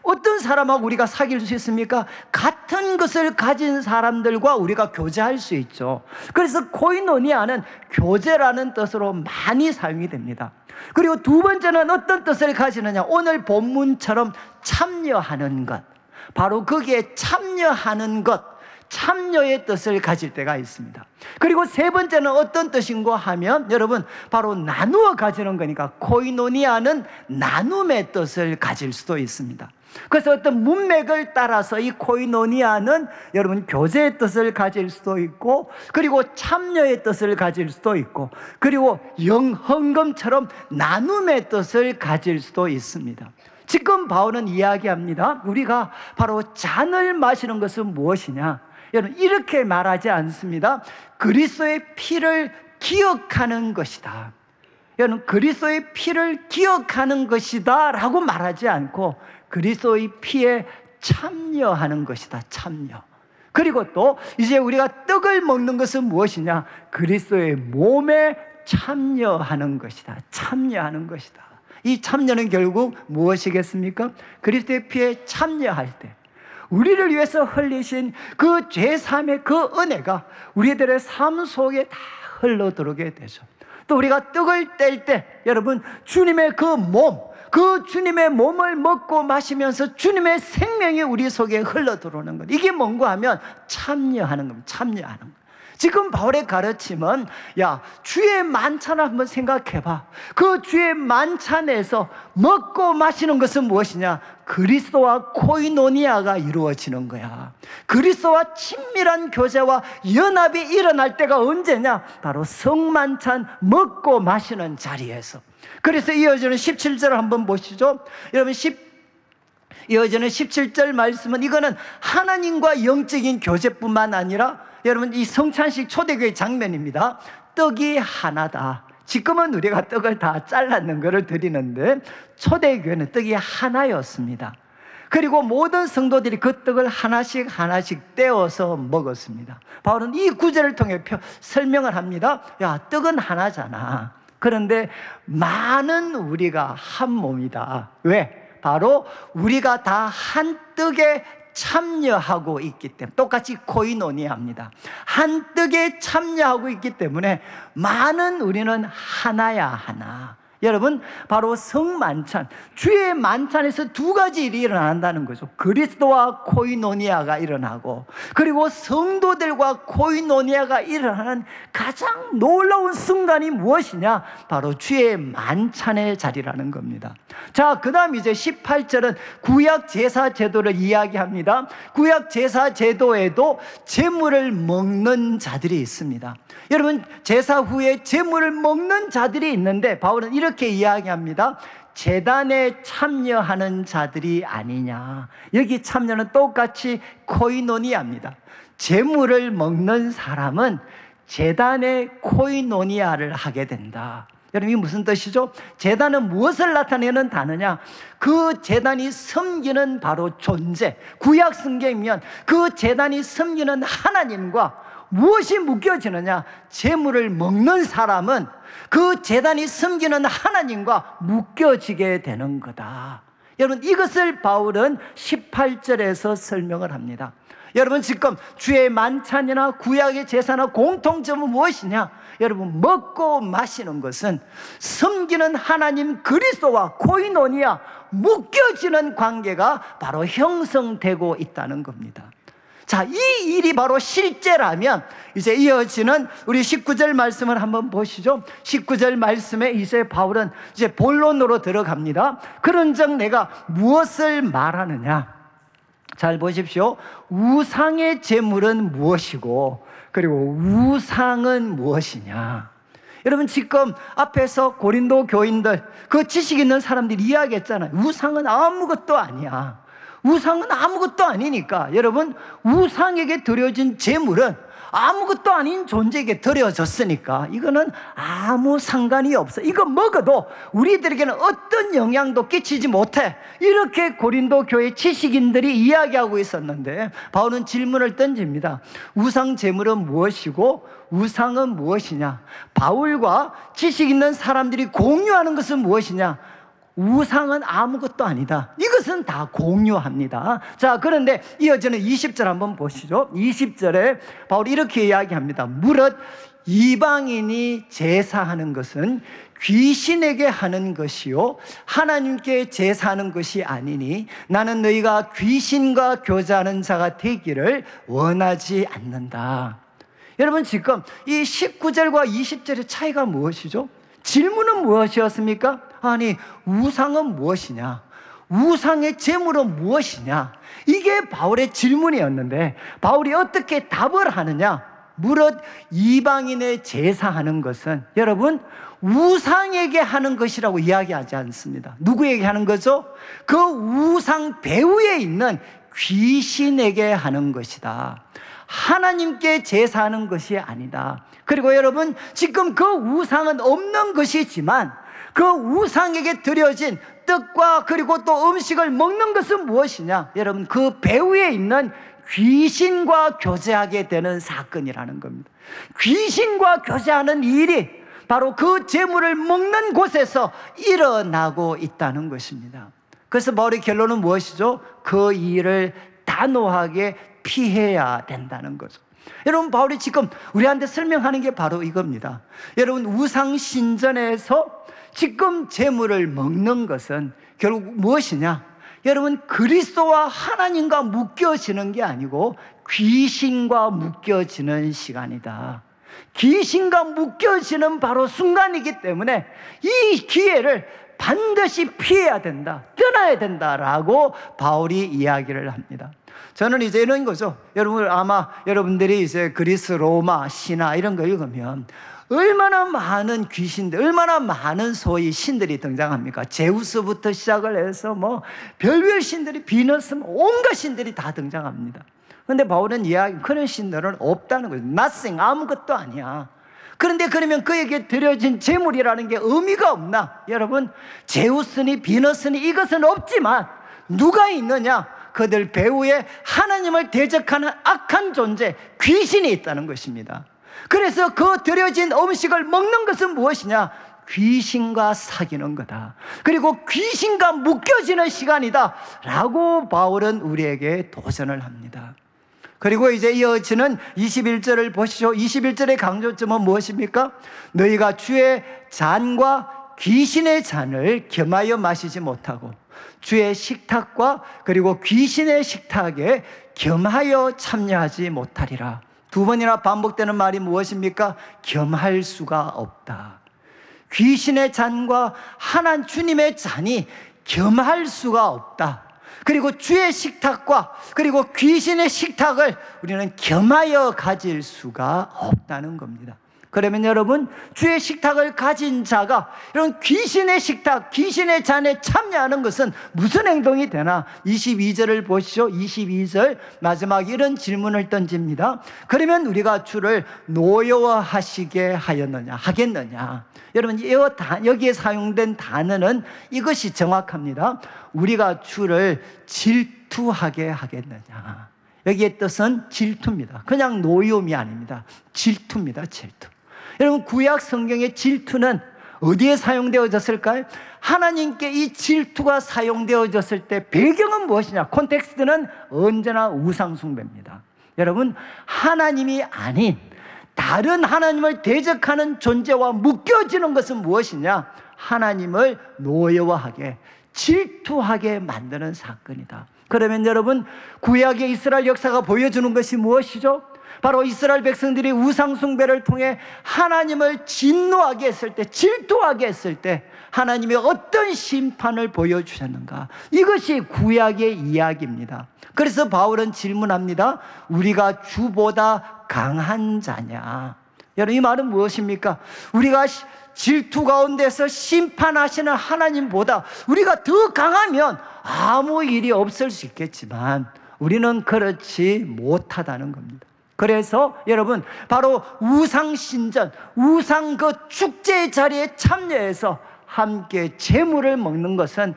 어떤 사람하고 우리가 사귈 수 있습니까? 같은 것을 가진 사람들과 우리가 교제할 수 있죠. 그래서 코이노니아는 교제라는 뜻으로 많이 사용이 됩니다. 그리고 두 번째는 어떤 뜻을 가지느냐? 오늘 본문처럼 참여하는 것. 바로 거기에 참여하는 것, 참여의 뜻을 가질 때가 있습니다. 그리고 세 번째는 어떤 뜻인가 하면 여러분 바로 나누어 가지는 거니까 코이노니아는 나눔의 뜻을 가질 수도 있습니다. 그래서 어떤 문맥을 따라서 이 코이노니아는 여러분 교제의 뜻을 가질 수도 있고, 그리고 참여의 뜻을 가질 수도 있고, 그리고 헌금처럼 나눔의 뜻을 가질 수도 있습니다. 지금 바울은 이야기합니다. 우리가 바로 잔을 마시는 것은 무엇이냐? 여러분 이렇게 말하지 않습니다. 그리스도의 피를 기억하는 것이다. 여러분 그리스도의 피를 기억하는 것이다 라고 말하지 않고 그리스도의 피에 참여하는 것이다. 참여. 그리고 또 이제 우리가 떡을 먹는 것은 무엇이냐? 그리스도의 몸에 참여하는 것이다. 참여하는 것이다. 이 참여는 결국 무엇이겠습니까? 그리스도의 피에 참여할 때 우리를 위해서 흘리신 그 죄사함의 그 은혜가 우리들의 삶 속에 다 흘러들어오게 되죠. 또 우리가 떡을 뗄 때 여러분 주님의 그 몸, 그 주님의 몸을 먹고 마시면서 주님의 생명이 우리 속에 흘러들어오는 것. 이게 뭔가 하면 참여하는 겁니다. 참여하는 것. 지금 바울의 가르침은 야 주의 만찬을 한번 생각해봐. 그 주의 만찬에서 먹고 마시는 것은 무엇이냐? 그리스도와 코이노니아가 이루어지는 거야. 그리스도와 친밀한 교제와 연합이 일어날 때가 언제냐? 바로 성만찬 먹고 마시는 자리에서. 그래서 이어지는 17절을 한번 보시죠. 여러분 이어지는 17절 말씀은 이거는 하나님과 영적인 교제뿐만 아니라 여러분 이 성찬식 초대교회 장면입니다. 떡이 하나다. 지금은 우리가 떡을 다 잘랐는 것을 드리는데 초대교회는 떡이 하나였습니다. 그리고 모든 성도들이 그 떡을 하나씩 떼어서 먹었습니다. 바울은 이 구절을 통해 설명을 합니다. 야 떡은 하나잖아. 그런데 많은 우리가 한 몸이다. 왜? 바로 우리가 다 한 떡에 참여하고 있기 때문에, 똑같이 코이노니아입니다. 한 떡에 참여하고 있기 때문에 많은 우리는 하나야 하나. 여러분 바로 성만찬, 주의 만찬에서 두 가지 일이 일어난다는 거죠. 그리스도와 코이노니아가 일어나고 그리고 성도들과 코이노니아가 일어나는 가장 놀라운 순간이 무엇이냐? 바로 주의 만찬의 자리라는 겁니다. 자, 그 다음 이제 18절은 구약 제사 제도를 이야기합니다. 구약 제사 제도에도 제물을 먹는 자들이 있습니다. 여러분 제사 후에 제물을 먹는 자들이 있는데 바울은 이렇게 이야기합니다. 제단에 참여하는 자들이 아니냐. 여기 참여는 똑같이 코이노니아입니다. 제물을 먹는 사람은 제단의 코이노니아를 하게 된다. 여러분 이게 무슨 뜻이죠? 제단은 무엇을 나타내는 단어냐? 그 제단이 섬기는 바로 존재. 구약 성경이면 그 제단이 섬기는 하나님과 무엇이 묶여지느냐? 제물을 먹는 사람은 그 제단이 섬기는 하나님과 묶여지게 되는 거다. 여러분 이것을 바울은 18절에서 설명을 합니다. 여러분 지금 주의 만찬이나 구약의 제사나 공통점은 무엇이냐? 여러분 먹고 마시는 것은 섬기는 하나님 그리스도와 코이노니아 묶여지는 관계가 바로 형성되고 있다는 겁니다. 자, 이 일이 바로 실제라면 이제 이어지는 우리 19절 말씀을 한번 보시죠. 19절 말씀에 이제 바울은 이제 본론으로 들어갑니다. 그런즉 내가 무엇을 말하느냐? 잘 보십시오. 우상의 제물은 무엇이고 그리고 우상은 무엇이냐? 여러분 지금 앞에서 고린도 교인들 그 지식 있는 사람들이 이야기했잖아요. 우상은 아무것도 아니야. 우상은 아무것도 아니니까 여러분 우상에게 드려진 제물은 아무것도 아닌 존재에게 드려졌으니까 이거는 아무 상관이 없어. 이거 먹어도 우리들에게는 어떤 영향도 끼치지 못해. 이렇게 고린도 교회 지식인들이 이야기하고 있었는데 바울은 질문을 던집니다. 우상 제물은 무엇이고 우상은 무엇이냐? 바울과 지식 있는 사람들이 공유하는 것은 무엇이냐? 우상은 아무것도 아니다. 이것은 다 공유합니다. 자, 그런데 이어지는 20절 한번 보시죠. 20절에 바울이 이렇게 이야기합니다. 무릇 이방인이 제사하는 것은 귀신에게 하는 것이요 하나님께 제사하는 것이 아니니 나는 너희가 귀신과 교제하는 자가 되기를 원하지 않는다. 여러분, 지금 이 19절과 20절의 차이가 무엇이죠? 질문은 무엇이었습니까? 아니, 우상은 무엇이냐? 우상의 제물은 무엇이냐? 이게 바울의 질문이었는데 바울이 어떻게 답을 하느냐? 무릇 이방인의 제사하는 것은 여러분 우상에게 하는 것이라고 이야기하지 않습니다. 누구에게 하는 거죠? 그 우상 배후에 있는 귀신에게 하는 것이다. 하나님께 제사하는 것이 아니다. 그리고 여러분, 지금 그 우상은 없는 것이지만 그 우상에게 드려진 떡과 그리고 또 음식을 먹는 것은 무엇이냐? 여러분, 그 배후에 있는 귀신과 교제하게 되는 사건이라는 겁니다. 귀신과 교제하는 일이 바로 그 재물을 먹는 곳에서 일어나고 있다는 것입니다. 그래서 바울의 결론은 무엇이죠? 그 일을 단호하게 피해야 된다는 거죠. 여러분, 바울이 지금 우리한테 설명하는 게 바로 이겁니다. 여러분, 우상 신전에서 지금 재물을 먹는 것은 결국 무엇이냐? 여러분, 그리스도와 하나님과 묶여지는 게 아니고 귀신과 묶여지는 시간이다. 귀신과 묶여지는 바로 순간이기 때문에 이 기회를 반드시 피해야 된다, 떠나야 된다라고 바울이 이야기를 합니다. 저는 이제 이런 거죠. 여러분, 아마 여러분들이 이제 그리스 로마 신화 이런 거 읽으면 얼마나 많은 귀신들, 얼마나 많은 소위 신들이 등장합니까? 제우스부터 시작을 해서 뭐 별별 신들이, 비너스, 온갖 신들이 다 등장합니다. 그런데 바울은 그런 신들은 없다는 거죠. nothing, 아무것도 아니야. 그런데 그러면 그에게 드려진 제물이라는 게 의미가 없나? 여러분, 제우스니 비너스니 이것은 없지만 누가 있느냐? 그들 배후에 하나님을 대적하는 악한 존재, 귀신이 있다는 것입니다. 그래서 그 드려진 음식을 먹는 것은 무엇이냐? 귀신과 사귀는 거다. 그리고 귀신과 묶여지는 시간이다 라고 바울은 우리에게 도전을 합니다. 그리고 이제 이어지는 21절을 보시죠. 21절의 강조점은 무엇입니까? 너희가 주의 잔과 귀신의 잔을 겸하여 마시지 못하고 주의 식탁과 그리고 귀신의 식탁에 겸하여 참여하지 못하리라. 두 번이나 반복되는 말이 무엇입니까? 겸할 수가 없다. 귀신의 잔과 하나님 주님의 잔이 겸할 수가 없다. 그리고 주의 식탁과 그리고 귀신의 식탁을 우리는 겸하여 가질 수가 없다는 겁니다. 그러면 여러분, 주의 식탁을 가진 자가 이런 귀신의 식탁, 귀신의 잔에 참여하는 것은 무슨 행동이 되나? 22절을 보시죠. 22절 마지막 이런 질문을 던집니다. 그러면 우리가 주를 노여워하시게 하겠느냐? 여러분, 여기에 사용된 단어는 이것이 정확합니다. 우리가 주를 질투하게 하겠느냐? 여기의 뜻은 질투입니다. 그냥 노여움이 아닙니다. 질투입니다. 질투. 여러분, 구약 성경의 질투는 어디에 사용되어졌을까요? 하나님께 이 질투가 사용되어졌을 때 배경은 무엇이냐? 콘텍스트는 언제나 우상 숭배입니다. 여러분, 하나님이 아닌 다른 하나님을 대적하는 존재와 묶여지는 것은 무엇이냐? 하나님을 노여워하게, 질투하게 만드는 사건이다. 그러면 여러분, 구약의 이스라엘 역사가 보여주는 것이 무엇이죠? 바로 이스라엘 백성들이 우상 숭배를 통해 하나님을 진노하게 했을 때, 질투하게 했을 때 하나님이 어떤 심판을 보여주셨는가? 이것이 구약의 이야기입니다. 그래서 바울은 질문합니다. 우리가 주보다 강한 자냐? 여러분, 이 말은 무엇입니까? 우리가 질투 가운데서 심판하시는 하나님보다 우리가 더 강하면 아무 일이 없을 수 있겠지만 우리는 그렇지 못하다는 겁니다. 그래서 여러분, 바로 우상신전, 우상 그 축제 자리에 참여해서 함께 제물을 먹는 것은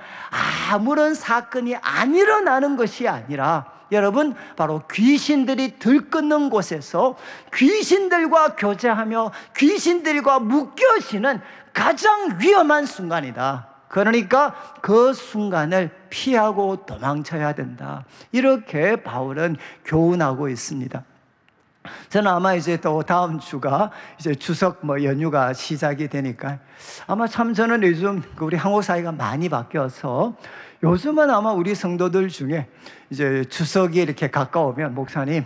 아무런 사건이 안 일어나는 것이 아니라 여러분, 바로 귀신들이 들끓는 곳에서 귀신들과 교제하며 귀신들과 묶여지는 가장 위험한 순간이다. 그러니까 그 순간을 피하고 도망쳐야 된다. 이렇게 바울은 교훈하고 있습니다. 저는 아마 이제 또 다음 주가 이제 추석 연휴가 시작이 되니까 아마 참 저는 요즘 우리 한국 사회가 많이 바뀌어서 요즘은 아마 우리 성도들 중에 이제 추석이 이렇게 가까우면 목사님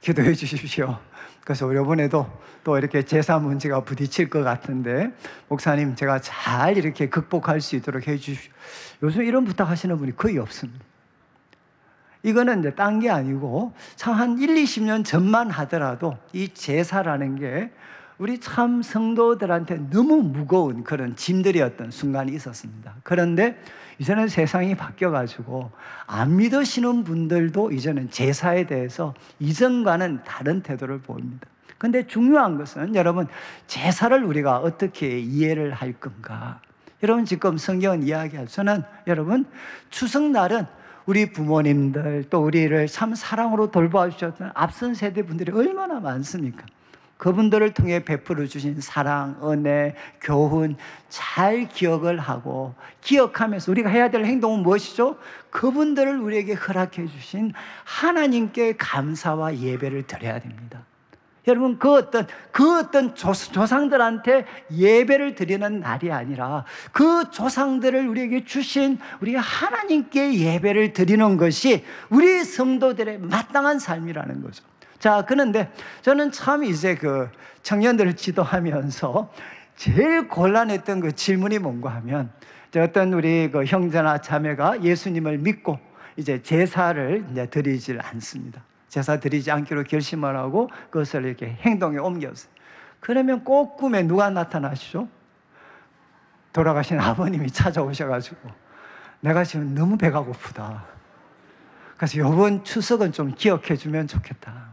기도해 주십시오. 그래서 이번에도 또 이렇게 제사 문제가 부딪힐 것 같은데 목사님 제가 잘 이렇게 극복할 수 있도록 해 주십시오. 요즘 이런 부탁하시는 분이 거의 없습니다. 이거는 이제 딴 게 아니고 참 한 1, 20년 전만 하더라도 이 제사라는 게 우리 참 성도들한테 너무 무거운 그런 짐들이었던 순간이 있었습니다. 그런데 이제는 세상이 바뀌어가지고 안 믿으시는 분들도 이제는 제사에 대해서 이전과는 다른 태도를 보입니다. 근데 중요한 것은 여러분 제사를 우리가 어떻게 이해를 할 건가? 여러분 지금 성경은 이야기하서는 여러분 추석날은 우리 부모님들 또 우리를 참 사랑으로 돌봐주셨던 앞선 세대 분들이 얼마나 많습니까? 그분들을 통해 베풀어 주신 사랑, 은혜, 교훈 잘 기억을 하고 기억하면서 우리가 해야 될 행동은 무엇이죠? 그분들을 우리에게 허락해 주신 하나님께 감사와 예배를 드려야 됩니다. 여러분 그 어떤 조상들한테 예배를 드리는 날이 아니라 그 조상들을 우리에게 주신 우리 하나님께 예배를 드리는 것이 우리 성도들의 마땅한 삶이라는 거죠. 자, 그런데 저는 참 이제 그 청년들을 지도하면서 제일 곤란했던 그 질문이 뭔가 하면 어떤 우리 그 형제나 자매가 예수님을 믿고 이제 제사를 이제 드리질 않습니다. 제사 드리지 않기로 결심을 하고 그것을 이렇게 행동에 옮겼어요. 그러면 꼭 꿈에 누가 나타나시죠? 돌아가신 아버님이 찾아오셔가지고 내가 지금 너무 배가 고프다. 그래서 이번 추석은 좀 기억해 주면 좋겠다.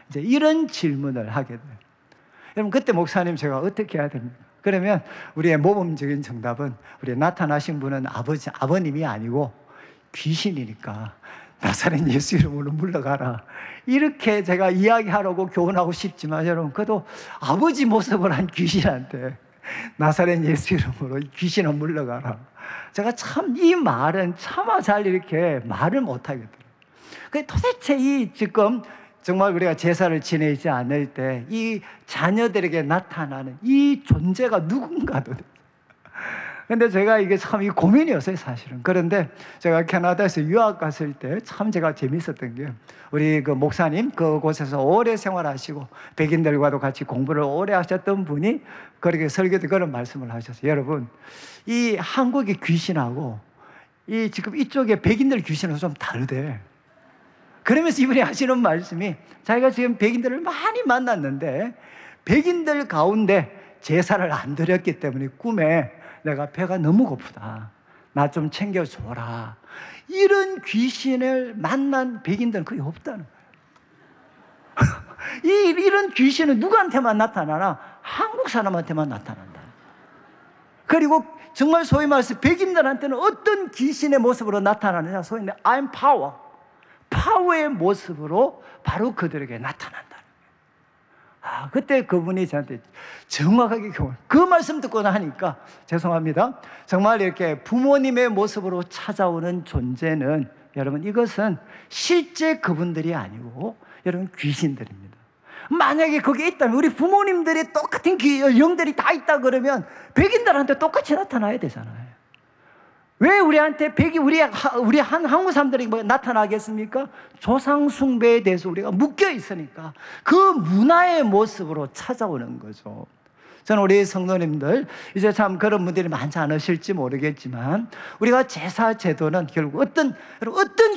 이제 이런 질문을 하게 돼요. 여러분 그때 목사님 제가 어떻게 해야 됩니까? 그러면 우리의 모범적인 정답은 우리 나타나신 분은 아버님이 아니고 귀신이니까 나사렛 예수 이름으로 물러가라. 이렇게 제가 이야기하라고 교훈하고 싶지만 여러분 그래도 아버지 모습을 한 귀신한테 나사렛 예수 이름으로 귀신은 물러가라. 제가 참 이 말은 차마 잘 이렇게 말을 못하겠더라고요. 도대체 이 지금 정말 우리가 제사를 지내지 않을 때 이 자녀들에게 나타나는 이 존재가 누군가도 근데 제가 이게 참 이 고민이었어요, 사실은. 그런데 제가 캐나다에서 유학 갔을 때 참 제가 재밌었던 게 우리 그 목사님 그곳에서 오래 생활하시고 백인들과도 같이 공부를 오래 하셨던 분이 그렇게 설교 때 그런 말씀을 하셨어요. 여러분, 이 한국의 귀신하고 이 지금 이쪽에 백인들 귀신하고 좀 다르대. 그러면서 이분이 하시는 말씀이 자기가 지금 백인들을 많이 만났는데 백인들 가운데 제사를 안 드렸기 때문에 꿈에 내가 배가 너무 고프다. 나 좀 챙겨줘라. 이런 귀신을 만난 백인들은 거의 없다는 거예요. 이런 귀신은 누구한테만 나타나나? 한국 사람한테만 나타난다. 그리고 정말 소위 말해서 백인들한테는 어떤 귀신의 모습으로 나타나느냐? 소위 말해 I'm power. 파워의 모습으로 바로 그들에게 나타난다. 그때 그분이 저한테 정확하게 그 말씀 듣고 나니까 죄송합니다. 정말 이렇게 부모님의 모습으로 찾아오는 존재는 여러분 이것은 실제 그분들이 아니고 여러분 귀신들입니다. 만약에 거기에 있다면 우리 부모님들이 똑같은 영들이 다 있다 그러면 백인들한테 똑같이 나타나야 되잖아요. 왜 우리한테 우리 한국 사람들이 뭐 나타나겠습니까? 조상 숭배에 대해서 우리가 묶여 있으니까 그 문화의 모습으로 찾아오는 거죠. 저는 우리 성도님들 이제 참 그런 분들이 많지 않으실지 모르겠지만 우리가 제사 제도는 결국 어떤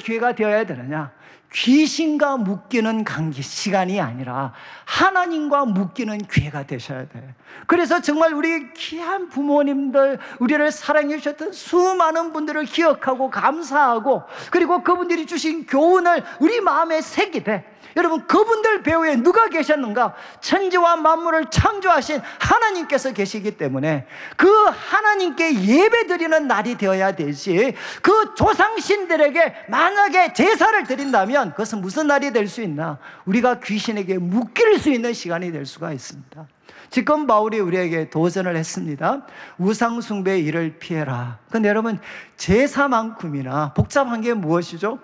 기회가 되어야 되느냐? 귀신과 묶이는 시간이 아니라 하나님과 묶이는 기회가 되셔야 돼요. 그래서 정말 우리 귀한 부모님들, 우리를 사랑해 주셨던 수많은 분들을 기억하고 감사하고 그리고 그분들이 주신 교훈을 우리 마음에 새기되 여러분 그분들 배후에 누가 계셨는가? 천지와 만물을 창조하신 하나님께서 계시기 때문에 그 하나님께 예배드리는 날이 되어야 되지 그 조상신들에게 만약에 제사를 드린다면 그것은 무슨 날이 될 수 있나? 우리가 귀신에게 묶일 수 있는 시간이 될 수가 있습니다. 지금 바울이 우리에게 도전을 했습니다. 우상숭배의 일을 피해라. 근데 여러분 제사만큼이나 복잡한 게 무엇이죠?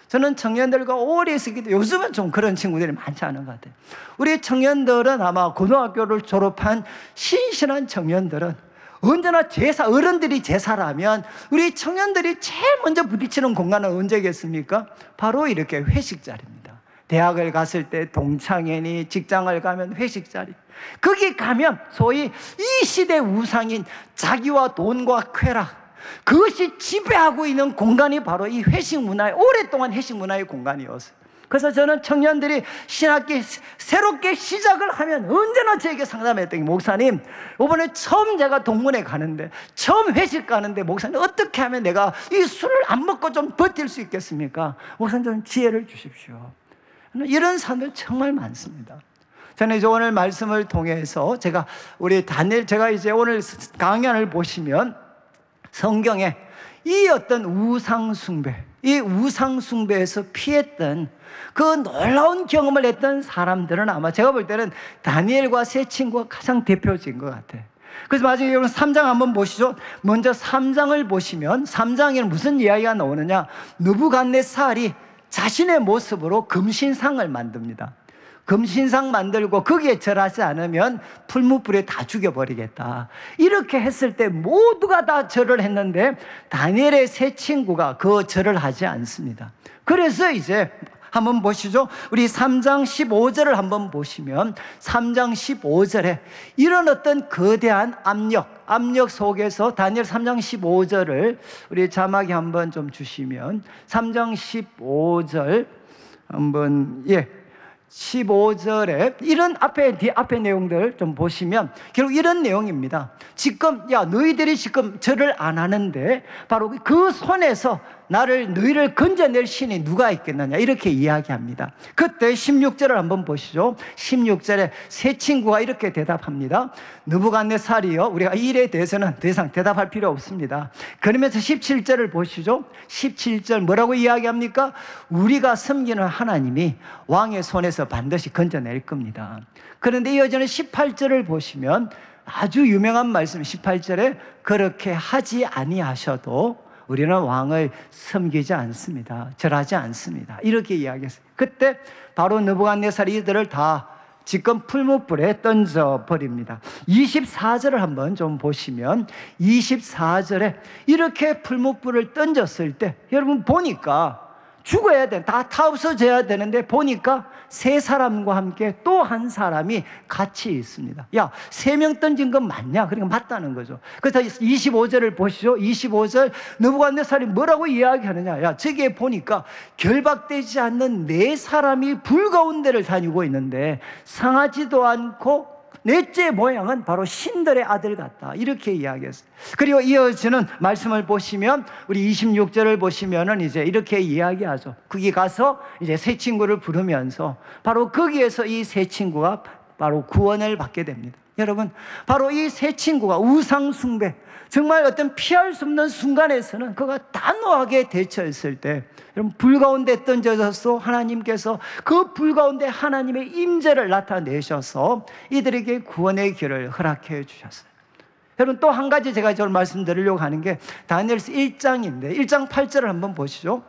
저는 청년들과 오래 있었기 때문에 요즘은 좀 그런 친구들이 많지 않은 것 같아요. 우리 청년들은 아마 고등학교를 졸업한 신실한 청년들은 언제나 제사, 어른들이 제사라면 우리 청년들이 제일 먼저 부딪히는 공간은 언제겠습니까? 바로 이렇게 회식 자리입니다. 대학을 갔을 때 동창회니 직장을 가면 회식 자리. 거기 가면 소위 이 시대 우상인 자기와 돈과 쾌락, 그것이 지배하고 있는 공간이 바로 이 회식 문화의, 오랫동안 회식 문화의 공간이었어요. 그래서 저는 청년들이 신학기 새롭게 시작을 하면 언제나 저에게 상담했던 게, 목사님, 이번에 처음 제가 동문회 가는데, 처음 회식 가는데, 목사님 어떻게 하면 내가 이 술을 안 먹고 좀 버틸 수 있겠습니까? 목사님 좀 지혜를 주십시오. 이런 사람들 정말 많습니다. 저는 이제 오늘 말씀을 통해서 제가 이제 오늘 강연을 보시면 성경에 이 어떤 우상숭배, 이 우상숭배에서 피했던 그 놀라운 경험을 했던 사람들은 아마 제가 볼 때는 다니엘과 세 친구가 가장 대표적인 것 같아요. 그래서 마지막에 여러분 3장 한번 보시죠. 먼저 3장을 보시면 3장에는 무슨 이야기가 나오느냐, 느부갓네살이 자신의 모습으로 금신상을 만듭니다. 금신상 만들고 거기에 절하지 않으면 풀무불에 다 죽여버리겠다. 이렇게 했을 때 모두가 다 절을 했는데 다니엘의 세 친구가 그 절을 하지 않습니다. 그래서 이제 한번 보시죠. 우리 3장 15절을 한번 보시면 3장 15절에 이런 어떤 거대한 압력 속에서 다니엘 3장 15절을 우리 자막에 한번 좀 주시면 3장 15절 한번 15절에 이런 앞에 내용들 좀 보시면 결국 이런 내용입니다. 지금 너희들이 지금 절을 안 하는데 바로 그 손에서 너희를 건져낼 신이 누가 있겠느냐, 이렇게 이야기합니다. 그때 16절을 한번 보시죠. 16절에 세 친구가 이렇게 대답합니다. 느부갓네살이요, 우리가 이 일에 대해서는 더 이상 대답할 필요 없습니다. 그러면서 17절을 보시죠. 17절 뭐라고 이야기합니까? 우리가 섬기는 하나님이 왕의 손에서 반드시 건져낼 겁니다. 그런데 이어지는 18절을 보시면 아주 유명한 말씀, 18절에 그렇게 하지 아니하셔도 우리는 왕을 섬기지 않습니다. 절하지 않습니다. 이렇게 이야기했어요. 그때 바로 느부갓네살이 이들을 다 지금 풀무불에 던져버립니다. 24절을 한번 좀 보시면 24절에 이렇게 풀무불을 던졌을 때 여러분 보니까 죽어야 돼. 다 없어져야 되는데 보니까 세 사람과 함께 또 한 사람이 같이 있습니다. 3명 던진 건 맞냐? 그러니까 맞다는 거죠. 그래서 25절을 보시죠. 25절 느부갓네살이 뭐라고 이야기하느냐? 저기에 보니까 결박되지 않는 4사람이 불가운데를 다니고 있는데 상하지도 않고 넷째 모양은 바로 신들의 아들 같다, 이렇게 이야기했어요. 그리고 이어지는 말씀을 보시면 우리 26절을 보시면은 이제 이렇게 이야기하죠. 거기 가서 이제 세 친구를 부르면서 바로 거기에서 이 세 친구가 바로 구원을 받게 됩니다. 여러분, 바로 이 세 친구가 우상숭배, 정말 어떤 피할 수 없는 순간에서는 그가 단호하게 대처했을 때 여러분, 불 가운데 던져져서 하나님께서 그 불 가운데 하나님의 임재를 나타내셔서 이들에게 구원의 길을 허락해 주셨어요. 여러분, 또 한 가지 제가 오늘 말씀드리려고 하는 게 다니엘서 1장인데 1장 8절을 한번 보시죠.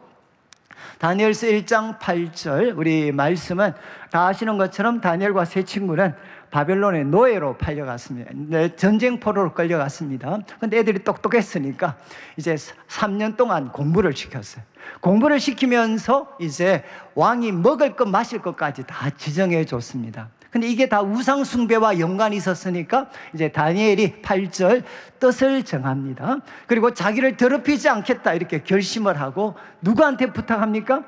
다니엘서 1장 8절 우리 말씀은 다 아시는 것처럼 다니엘과 세 친구는 바벨론의 노예로 팔려갔습니다. 전쟁 포로로 끌려갔습니다. 근데 애들이 똑똑했으니까 이제 3년 동안 공부를 시켰어요. 공부를 시키면서 이제 왕이 먹을 것 마실 것까지 다 지정해 줬습니다. 근데 이게 다 우상 숭배와 연관이 있었으니까 이제 다니엘이 8절 뜻을 정합니다. 그리고 자기를 더럽히지 않겠다 이렇게 결심을 하고 누구한테 부탁합니까?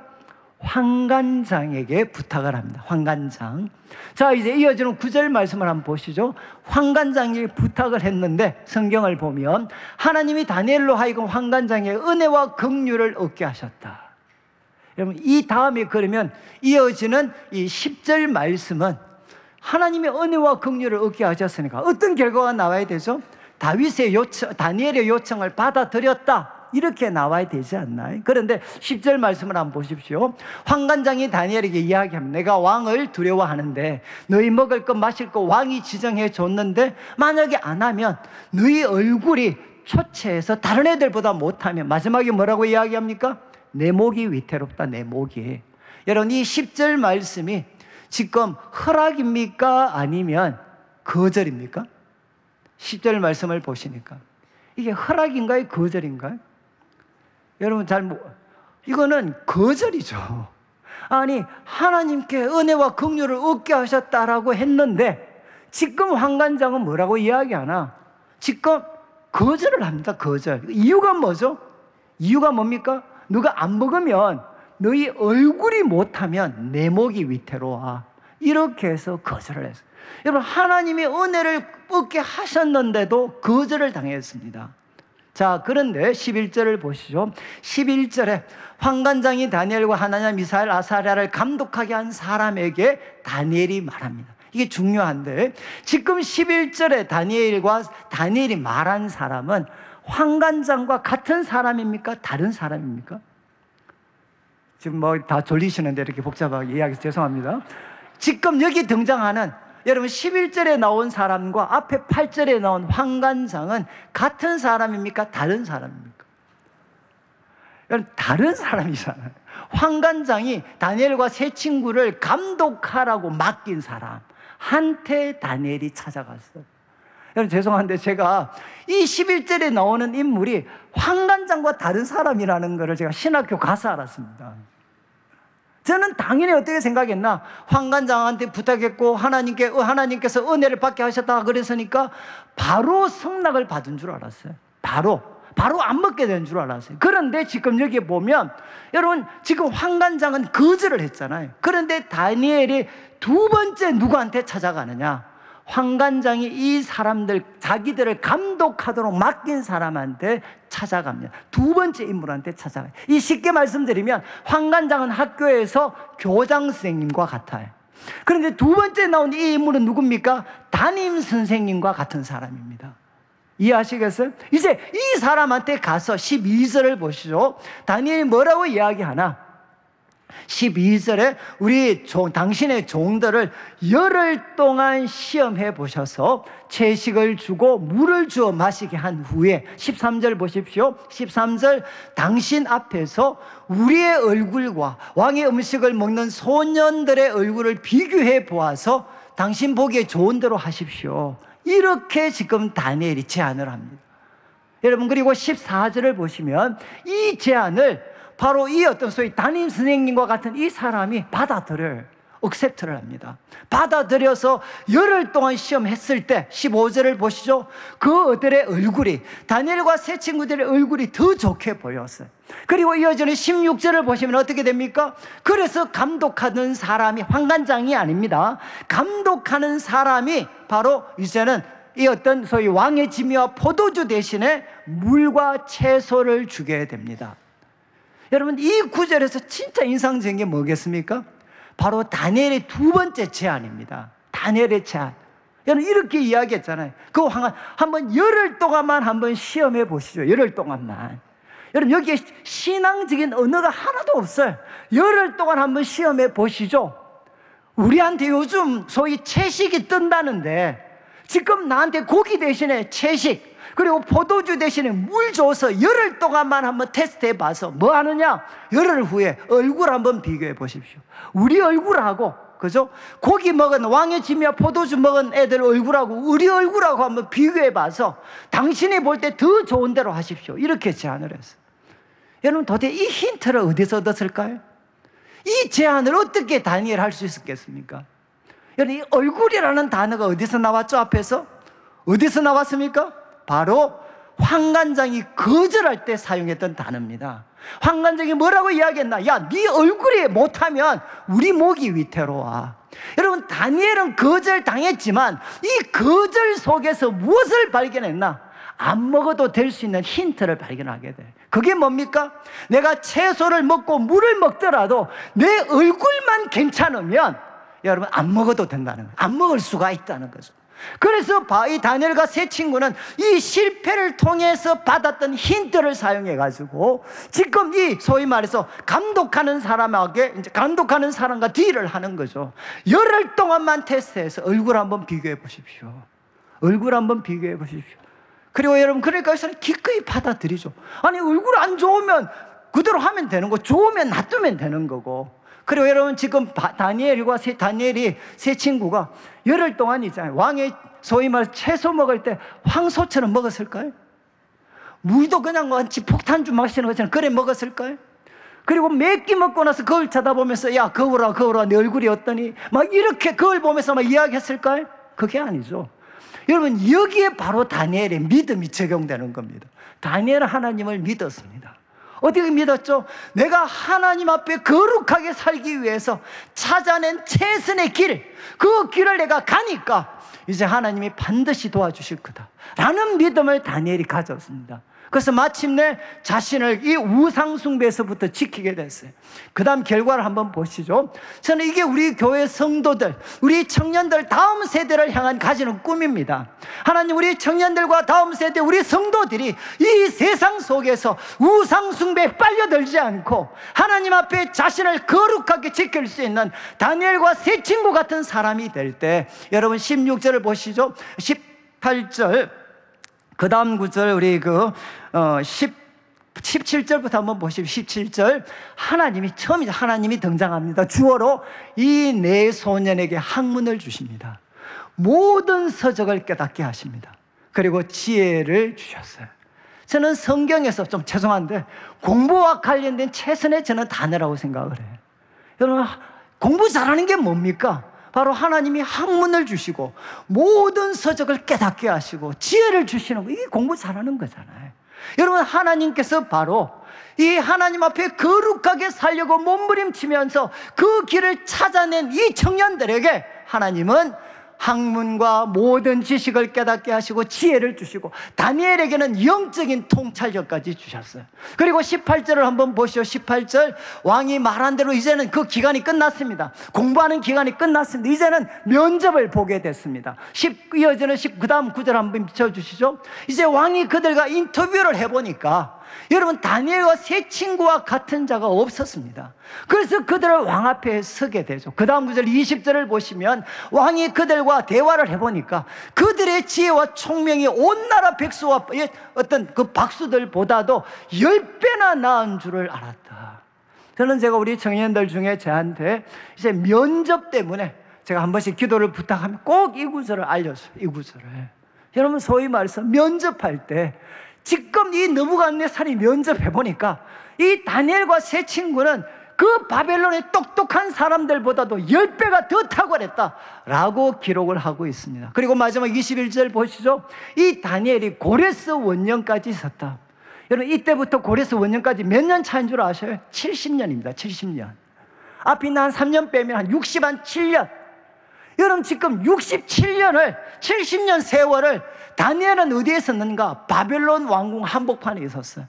환관장에게 부탁을 합니다. 환관장. 자, 이제 이어지는 9절 말씀을 한번 보시죠. 환관장에게 부탁을 했는데 성경을 보면 하나님이 다니엘로 하여금 환관장의 은혜와 긍휼을 얻게 하셨다. 여러분, 이 다음에 그러면 이어지는 이 10절 말씀은 하나님의 은혜와 긍휼을 얻게 하셨으니까 어떤 결과가 나와야 되죠? 다윗의 요청, 다니엘의 요청을 받아들였다, 이렇게 나와야 되지 않나요? 그런데 10절 말씀을 한번 보십시오. 환관장이 다니엘에게 이야기합니다. 내가 왕을 두려워하는데 너희 먹을 것 마실 것 왕이 지정해 줬는데 만약에 안 하면 너희 얼굴이 초췌해서 다른 애들보다 못하면, 마지막에 뭐라고 이야기합니까? 내 목이 위태롭다, 내 목이. 여러분, 이 10절 말씀이 지금 허락입니까? 아니면 거절입니까? 10절 말씀을 보시니까 이게 허락인가요? 거절인가요? 여러분 이거는 거절이죠. 아니, 하나님께 은혜와 긍휼을 얻게 하셨다라고 했는데 지금 환관장은 뭐라고 이야기하나? 지금 거절을 합니다. 거절. 이유가 뭐죠? 이유가 뭡니까? 너가 안 먹으면 너희 얼굴이 못하면 내 목이 위태로워. 이렇게 해서 거절을 했어요. 여러분, 하나님의 은혜를 얻게 하셨는데도 거절을 당했습니다. 자, 그런데 11절을 보시죠. 11절에 환관장이 다니엘과 하나냐, 미사엘, 아사랴를 감독하게 한 사람에게 다니엘이 말합니다. 이게 중요한데 지금 11절에 다니엘이 말한 사람은 환관장과 같은 사람입니까? 다른 사람입니까? 지금 뭐 다 졸리시는데 이렇게 복잡하게 이야기해서 죄송합니다. 지금 여기 등장하는 여러분 11절에 나온 사람과 앞에 8절에 나온 환관장은 같은 사람입니까? 다른 사람입니까? 여러분, 다른 사람이잖아요. 환관장이 다니엘과 세 친구를 감독하라고 맡긴 사람한테 다니엘이 찾아갔어요. 여러분, 죄송한데 제가 이 11절에 나오는 인물이 환관장과 다른 사람이라는 것을 제가 신학교 가서 알았습니다. 저는 당연히 어떻게 생각했나? 환관장한테 부탁했고 하나님께서 은혜를 받게 하셨다 그랬으니까 바로 성락을 받은 줄 알았어요. 바로 안 먹게 된 줄 알았어요. 그런데 지금 여기 보면 여러분, 지금 환관장은 거절을 했잖아요. 그런데 다니엘이 두 번째 누구한테 찾아가느냐? 환관장이 이 사람들, 자기들을 감독하도록 맡긴 사람한테 찾아갑니다. 두 번째 인물한테 찾아가요. 이 쉽게 말씀드리면 환관장은 학교에서 교장 선생님과 같아요. 그런데 두 번째 나온 이 인물은 누굽니까? 담임 선생님과 같은 사람입니다. 이해하시겠어요? 이제 이 사람한테 가서 12절을 보시죠. 다니엘이 뭐라고 이야기하나? 12절에 당신의 종들을 열흘 동안 시험해 보셔서 채식을 주고 물을 주어 마시게 한 후에 13절 보십시오. 13절, 당신 앞에서 우리의 얼굴과 왕의 음식을 먹는 소년들의 얼굴을 비교해 보아서 당신 보기에 좋은 대로 하십시오. 이렇게 지금 다니엘이 제안을 합니다. 여러분, 그리고 14절을 보시면 이 제안을 바로 이 어떤 소위 담임 선생님과 같은 이 사람이 받아들여요. 억셉트를 합니다. 받아들여서 열흘 동안 시험했을 때 15절을 보시죠. 그들의 얼굴이, 다니엘과 세 친구들의 얼굴이 더 좋게 보였어요. 그리고 이어지는 16절을 보시면 어떻게 됩니까? 그래서 감독하는 사람이 환관장이 아닙니다. 감독하는 사람이 바로 이제는 이 어떤 소위 왕의 지미와 포도주 대신에 물과 채소를 주게 됩니다. 여러분, 이 구절에서 진짜 인상적인 게 뭐겠습니까? 바로 다니엘의 두 번째 제안입니다. 다니엘의 제안. 여러분, 이렇게 이야기했잖아요. 그 한번 열흘 동안만 한번 시험해 보시죠. 열흘 동안만. 여러분, 여기에 신앙적인 언어가 하나도 없어요. 열흘 동안 한번 시험해 보시죠. 우리한테 요즘 소위 채식이 뜬다는데 지금 나한테 고기 대신에 채식, 그리고 포도주 대신에 물 줘서 열흘 동안만 한번 테스트해 봐서 뭐 하느냐? 열흘 후에 얼굴 한번 비교해 보십시오. 우리 얼굴하고, 그죠? 고기 먹은 왕의 짐이야 포도주 먹은 애들 얼굴하고 우리 얼굴하고 한번 비교해 봐서 당신이 볼 때 더 좋은 대로 하십시오. 이렇게 제안을 했어요. 여러분, 도대체 이 힌트를 어디서 얻었을까요? 이 제안을 어떻게 다니엘 할 수 있었겠습니까? 여러분, 이 얼굴이라는 단어가 어디서 나왔죠? 앞에서? 어디서 나왔습니까? 바로 환관장이 거절할 때 사용했던 단어입니다. 환관장이 뭐라고 이야기했나? 야, 네 얼굴이 못하면 우리 목이 위태로워. 여러분, 다니엘은 거절당했지만 이 거절 속에서 무엇을 발견했나? 안 먹어도 될 수 있는 힌트를 발견하게 돼. 그게 뭡니까? 내가 채소를 먹고 물을 먹더라도 내 얼굴만 괜찮으면 여러분, 안 먹어도 된다는 거예요. 안 먹을 수가 있다는 거죠. 그래서 이 다니엘과 세 친구는 이 실패를 통해서 받았던 힌트를 사용해 가지고 지금 이 소위 말해서 감독하는 사람과 딜을 하는 거죠. 열흘 동안만 테스트해서 얼굴 한번 비교해 보십시오. 얼굴 한번 비교해 보십시오. 그리고 여러분, 그러니까 기꺼이 받아들이죠. 아니, 얼굴 안 좋으면 그대로 하면 되는 거, 좋으면 놔두면 되는 거고. 그리고 여러분 지금 다니엘이 세 친구가 열흘 동안 있잖아요. 왕의 소위 말 채소 먹을 때 황소처럼 먹었을까요? 물도 그냥 완치 폭탄주 마시는 것처럼 그래 먹었을까요? 그리고 몇 끼 먹고 나서 거울 쳐다보면서 야 거울아 내 얼굴이 어떠니? 막 이렇게 거울 보면서 막 이야기했을까요? 그게 아니죠. 여러분 여기에 바로 다니엘의 믿음이 적용되는 겁니다. 다니엘은 하나님을 믿었습니다. 어떻게 믿었죠? 내가 하나님 앞에 거룩하게 살기 위해서 찾아낸 최선의 길, 그 길을 내가 가니까 이제 하나님이 반드시 도와주실 거다 라는 믿음을 다니엘이 가졌습니다. 그래서 마침내 자신을 이 우상 숭배에서부터 지키게 됐어요. 그 다음 결과를 한번 보시죠. 저는 이게 우리 교회 성도들, 우리 청년들, 다음 세대를 향한 가지는 꿈입니다. 하나님, 우리 청년들과 다음 세대, 우리 성도들이 이 세상 속에서 우상 숭배에 빨려들지 않고 하나님 앞에 자신을 거룩하게 지킬 수 있는 다니엘과 세 친구 같은 사람이 될 때, 여러분 16절을 보시죠. 18절 그 다음 구절 우리 17절부터 한번 보십시오. 17절 하나님이 처음이죠. 하나님이 등장합니다. 주어로 이 네 소년에게 학문을 주십니다. 모든 서적을 깨닫게 하십니다. 그리고 지혜를 주셨어요. 저는 성경에서 좀 죄송한데 공부와 관련된 최선의 저는 단어라고 생각을 해요. 여러분 공부 잘하는 게 뭡니까? 바로 하나님이 학문을 주시고 모든 서적을 깨닫게 하시고 지혜를 주시는 거, 이게 공부 잘하는 거잖아요. 여러분 하나님께서 바로 이 하나님 앞에 거룩하게 살려고 몸부림치면서 그 길을 찾아낸 이 청년들에게 하나님은 학문과 모든 지식을 깨닫게 하시고 지혜를 주시고 다니엘에게는 영적인 통찰력까지 주셨어요. 그리고 18절을 한번 보시죠. 18절 왕이 말한 대로 이제는 그 기간이 끝났습니다. 공부하는 기간이 끝났습니다. 이제는 면접을 보게 됐습니다. 이어지는 그 다음 구절 한번 비춰주시죠. 이제 왕이 그들과 인터뷰를 해보니까 여러분 다니엘과 세 친구와 같은 자가 없었습니다. 그래서 그들을 왕 앞에 서게 되죠. 그 다음 구절 20절을 보시면 왕이 그들과 대화를 해보니까 그들의 지혜와 총명이 온 나라 백수와 어떤 그 박수들보다도 10배나 나은 줄을 알았다. 저는 제가 우리 청년들 중에 저한테 이제 면접 때문에 제가 한 번씩 기도를 부탁하면 꼭 이 구절을 알려줘요. 이 구절을. 여러분 소위 말해서 면접할 때 지금 이 느부갓네살이 면접해보니까 이 다니엘과 세 친구는 그 바벨론의 똑똑한 사람들보다도 10배가 더 탁월했다라고 기록을 하고 있습니다. 그리고 마지막 21절 보시죠. 이 다니엘이 고레스 원년까지 있었다. 여러분 이때부터 고레스 원년까지 몇 년 차인 줄 아셔요? 70년입니다. 70년. 앞에 있는 한 3년 빼면 한 7년. 여러분 지금 67년을 70년 세월을 다니엘은 어디에 있었는가? 바벨론 왕궁 한복판에 있었어요.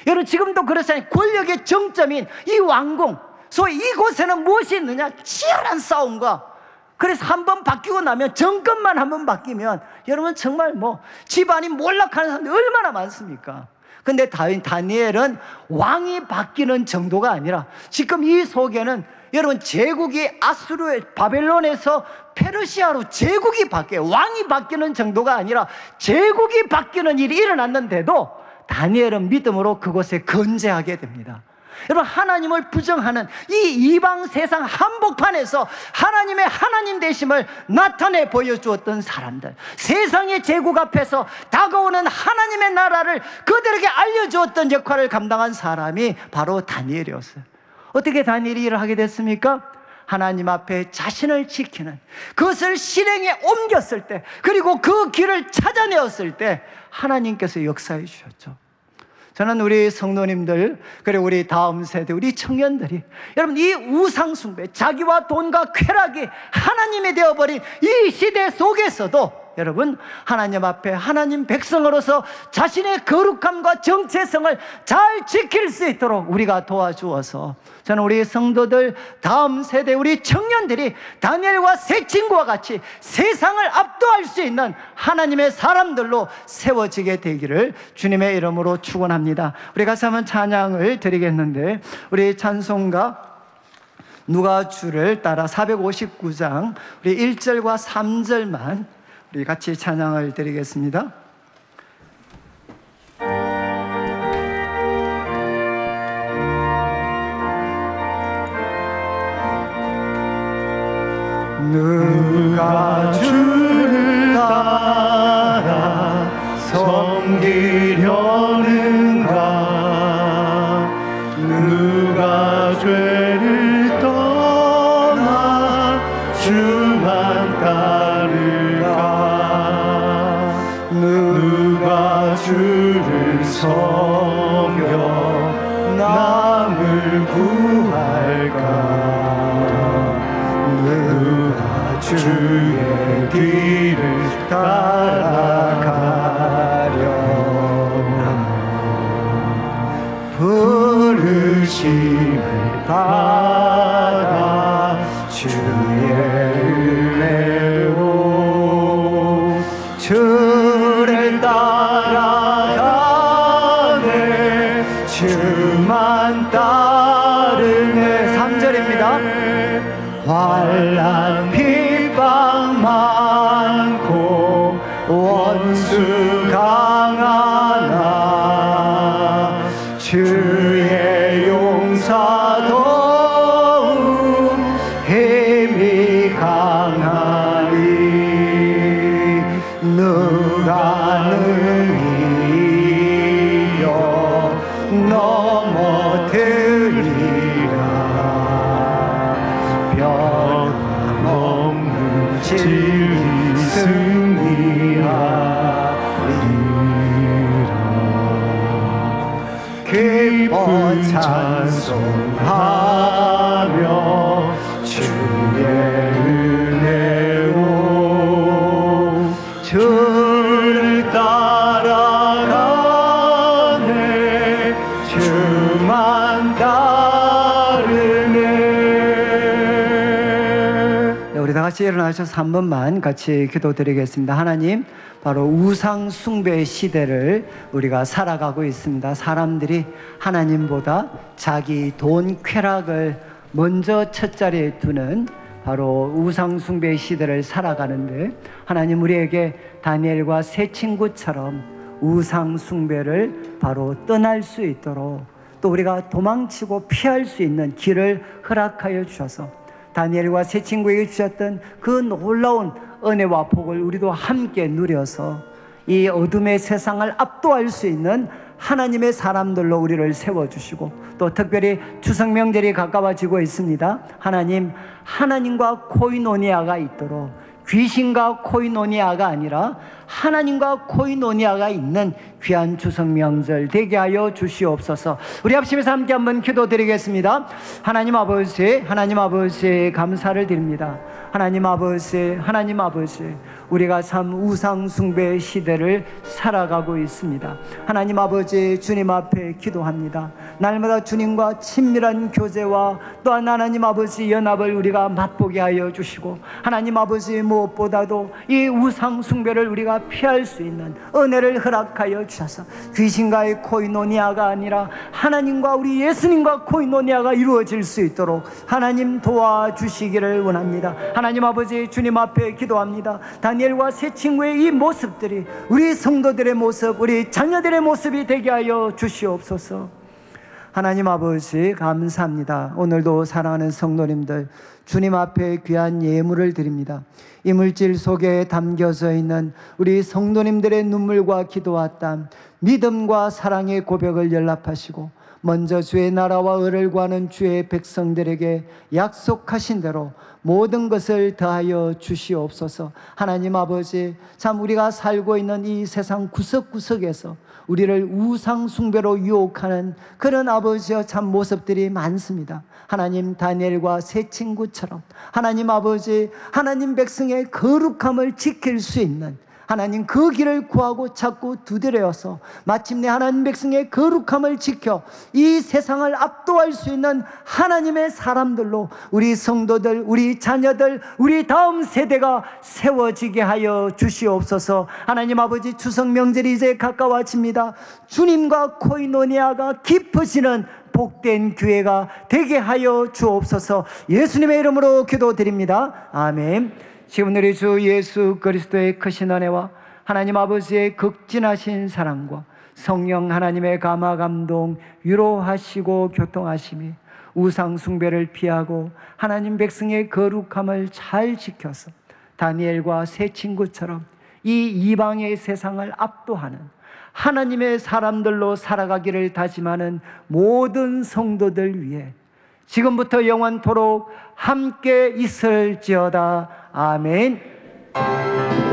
여러분 지금도 그렇잖아요. 권력의 정점인 이 왕궁, 소위 이곳에는 무엇이 있느냐? 치열한 싸움과, 그래서 한번 바뀌고 나면 정권만 한번 바뀌면 여러분 정말 뭐 집안이 몰락하는 사람들이 얼마나 많습니까? 근데 다니엘은 왕이 바뀌는 정도가 아니라 지금 이 속에는 여러분 제국이 아수르의 바벨론에서 페르시아로 제국이 바뀌어요. 왕이 바뀌는 정도가 아니라 제국이 바뀌는 일이 일어났는데도 다니엘은 믿음으로 그곳에 건재하게 됩니다. 여러분 하나님을 부정하는 이 이방 세상 한복판에서 하나님의 하나님 되심을 나타내 보여주었던 사람들, 세상의 제국 앞에서 다가오는 하나님의 나라를 그들에게 알려주었던 역할을 감당한 사람이 바로 다니엘이었어요. 어떻게 다니엘이 일을 하게 됐습니까? 하나님 앞에 자신을 지키는, 그것을 실행에 옮겼을 때, 그리고 그 길을 찾아내었을 때 하나님께서 역사해 주셨죠. 저는 우리 성도님들, 그리고 우리 다음 세대, 우리 청년들이 여러분 이 우상숭배, 자기와 돈과 쾌락이 하나님이 되어버린 이 시대 속에서도 여러분 하나님 앞에 하나님 백성으로서 자신의 거룩함과 정체성을 잘 지킬 수 있도록 우리가 도와주어서 저는 우리 성도들, 다음 세대 우리 청년들이 다니엘과 세 친구와 같이 세상을 압도할 수 있는 하나님의 사람들로 세워지게 되기를 주님의 이름으로 축원합니다. 우리 같이 한번 찬양을 드리겠는데, 우리 찬송가 누가 주를 따라 459장 우리 1절과 3절만 우리 같이 찬양을 드리겠습니다. 누가 주를 따라 섬기려는가 누가 죄를 떠나 주만 따를까 누가 주를 섬겨 남을 구할까 누가 주의 뒤를 따라가려나 부르심을 받아 주의 은혜로 주를 따라가네 주만 따르네 3절입니다 환난 핍박 많고 원수 강하나 주의 용사 더욱 힘이 강하니 누가 능히여 넘어뜨리라 변함없는 진리 승리하리라 기뻐 찬송하며 주의 은혜로 주를 따라가네 주만 따르네. 우리 다 같이 일어나셔서 한 번만 같이 기도드리겠습니다. 하나님, 바로 우상 숭배 시대를 우리가 살아가고 있습니다. 사람들이 하나님보다 자기 돈 쾌락을 먼저 첫 자리에 두는 바로 우상 숭배 시대를 살아가는데, 하나님 우리에게 다니엘과 세 친구처럼 우상 숭배를 바로 떠날 수 있도록 또 우리가 도망치고 피할 수 있는 길을 허락하여 주셔서 다니엘과 세 친구에게 주셨던 그 놀라운 은혜와 복을 우리도 함께 누려서 이 어둠의 세상을 압도할 수 있는 하나님의 사람들로 우리를 세워주시고, 또 특별히 추석 명절이 가까워지고 있습니다. 하나님, 하나님과 코이노니아가 있도록 귀신과 코이노니아가 아니라 하나님과 코이노니아가 있는 귀한 추석 명절 되게 하여 주시옵소서. 우리 합심해서 함께 한번 기도드리겠습니다. 하나님 아버지, 하나님 아버지 감사를 드립니다. 하나님 아버지, 하나님 아버지, 우리가 참 우상 숭배 시대를 살아가고 있습니다. 하나님 아버지, 주님 앞에 기도합니다. 날마다 주님과 친밀한 교제와 또한 하나님 아버지 연합을 우리가 맛보게 하여 주시고, 하나님 아버지 무엇보다도 이 우상 숭배를 우리가 피할 수 있는 은혜를 허락하여 주셔서 귀신과의 코이노니아가 아니라 하나님과 우리 예수님과 코이노니아가 이루어질 수 있도록 하나님 도와주시기를 원합니다. 하나님 아버지, 주님 앞에 기도합니다. 다니엘과 세 친구의 이 모습들이 우리 성도들의 모습, 우리 자녀들의 모습이 되게 하여 주시옵소서. 하나님 아버지 감사합니다. 오늘도 사랑하는 성도님들, 주님 앞에 귀한 예물을 드립니다. 이물질 속에 담겨져 있는 우리 성도님들의 눈물과 기도와 땀, 믿음과 사랑의 고백을 연락하시고 먼저 주의 나라와 의를 구하는 주의 백성들에게 약속하신 대로 모든 것을 더하여 주시옵소서. 하나님 아버지, 참 우리가 살고 있는 이 세상 구석구석에서 우리를 우상 숭배로 유혹하는 그런 아버지의 참 모습들이 많습니다. 하나님, 다니엘과 세 친구처럼 하나님 아버지, 하나님 백성의 거룩함을 지킬 수 있는 하나님 그 길을 구하고 찾고 두드려서 마침내 하나님 백성의 거룩함을 지켜 이 세상을 압도할 수 있는 하나님의 사람들로 우리 성도들, 우리 자녀들, 우리 다음 세대가 세워지게 하여 주시옵소서. 하나님 아버지, 추석 명절이 이제 가까워집니다. 주님과 코이노니아가 깊어지는 복된 교회가 되게 하여 주옵소서. 예수님의 이름으로 기도드립니다. 아멘. 지금 우리 주 예수 그리스도의 크신 은혜와 하나님 아버지의 극진하신 사랑과 성령 하나님의 감화 감동 위로하시고 교통하심이 우상 숭배를 피하고 하나님 백성의 거룩함을 잘 지켜서 다니엘과 세 친구처럼 이 이방의 세상을 압도하는 하나님의 사람들로 살아가기를 다짐하는 모든 성도들 위해 지금부터 영원토록 함께 있을지어다. 아멘.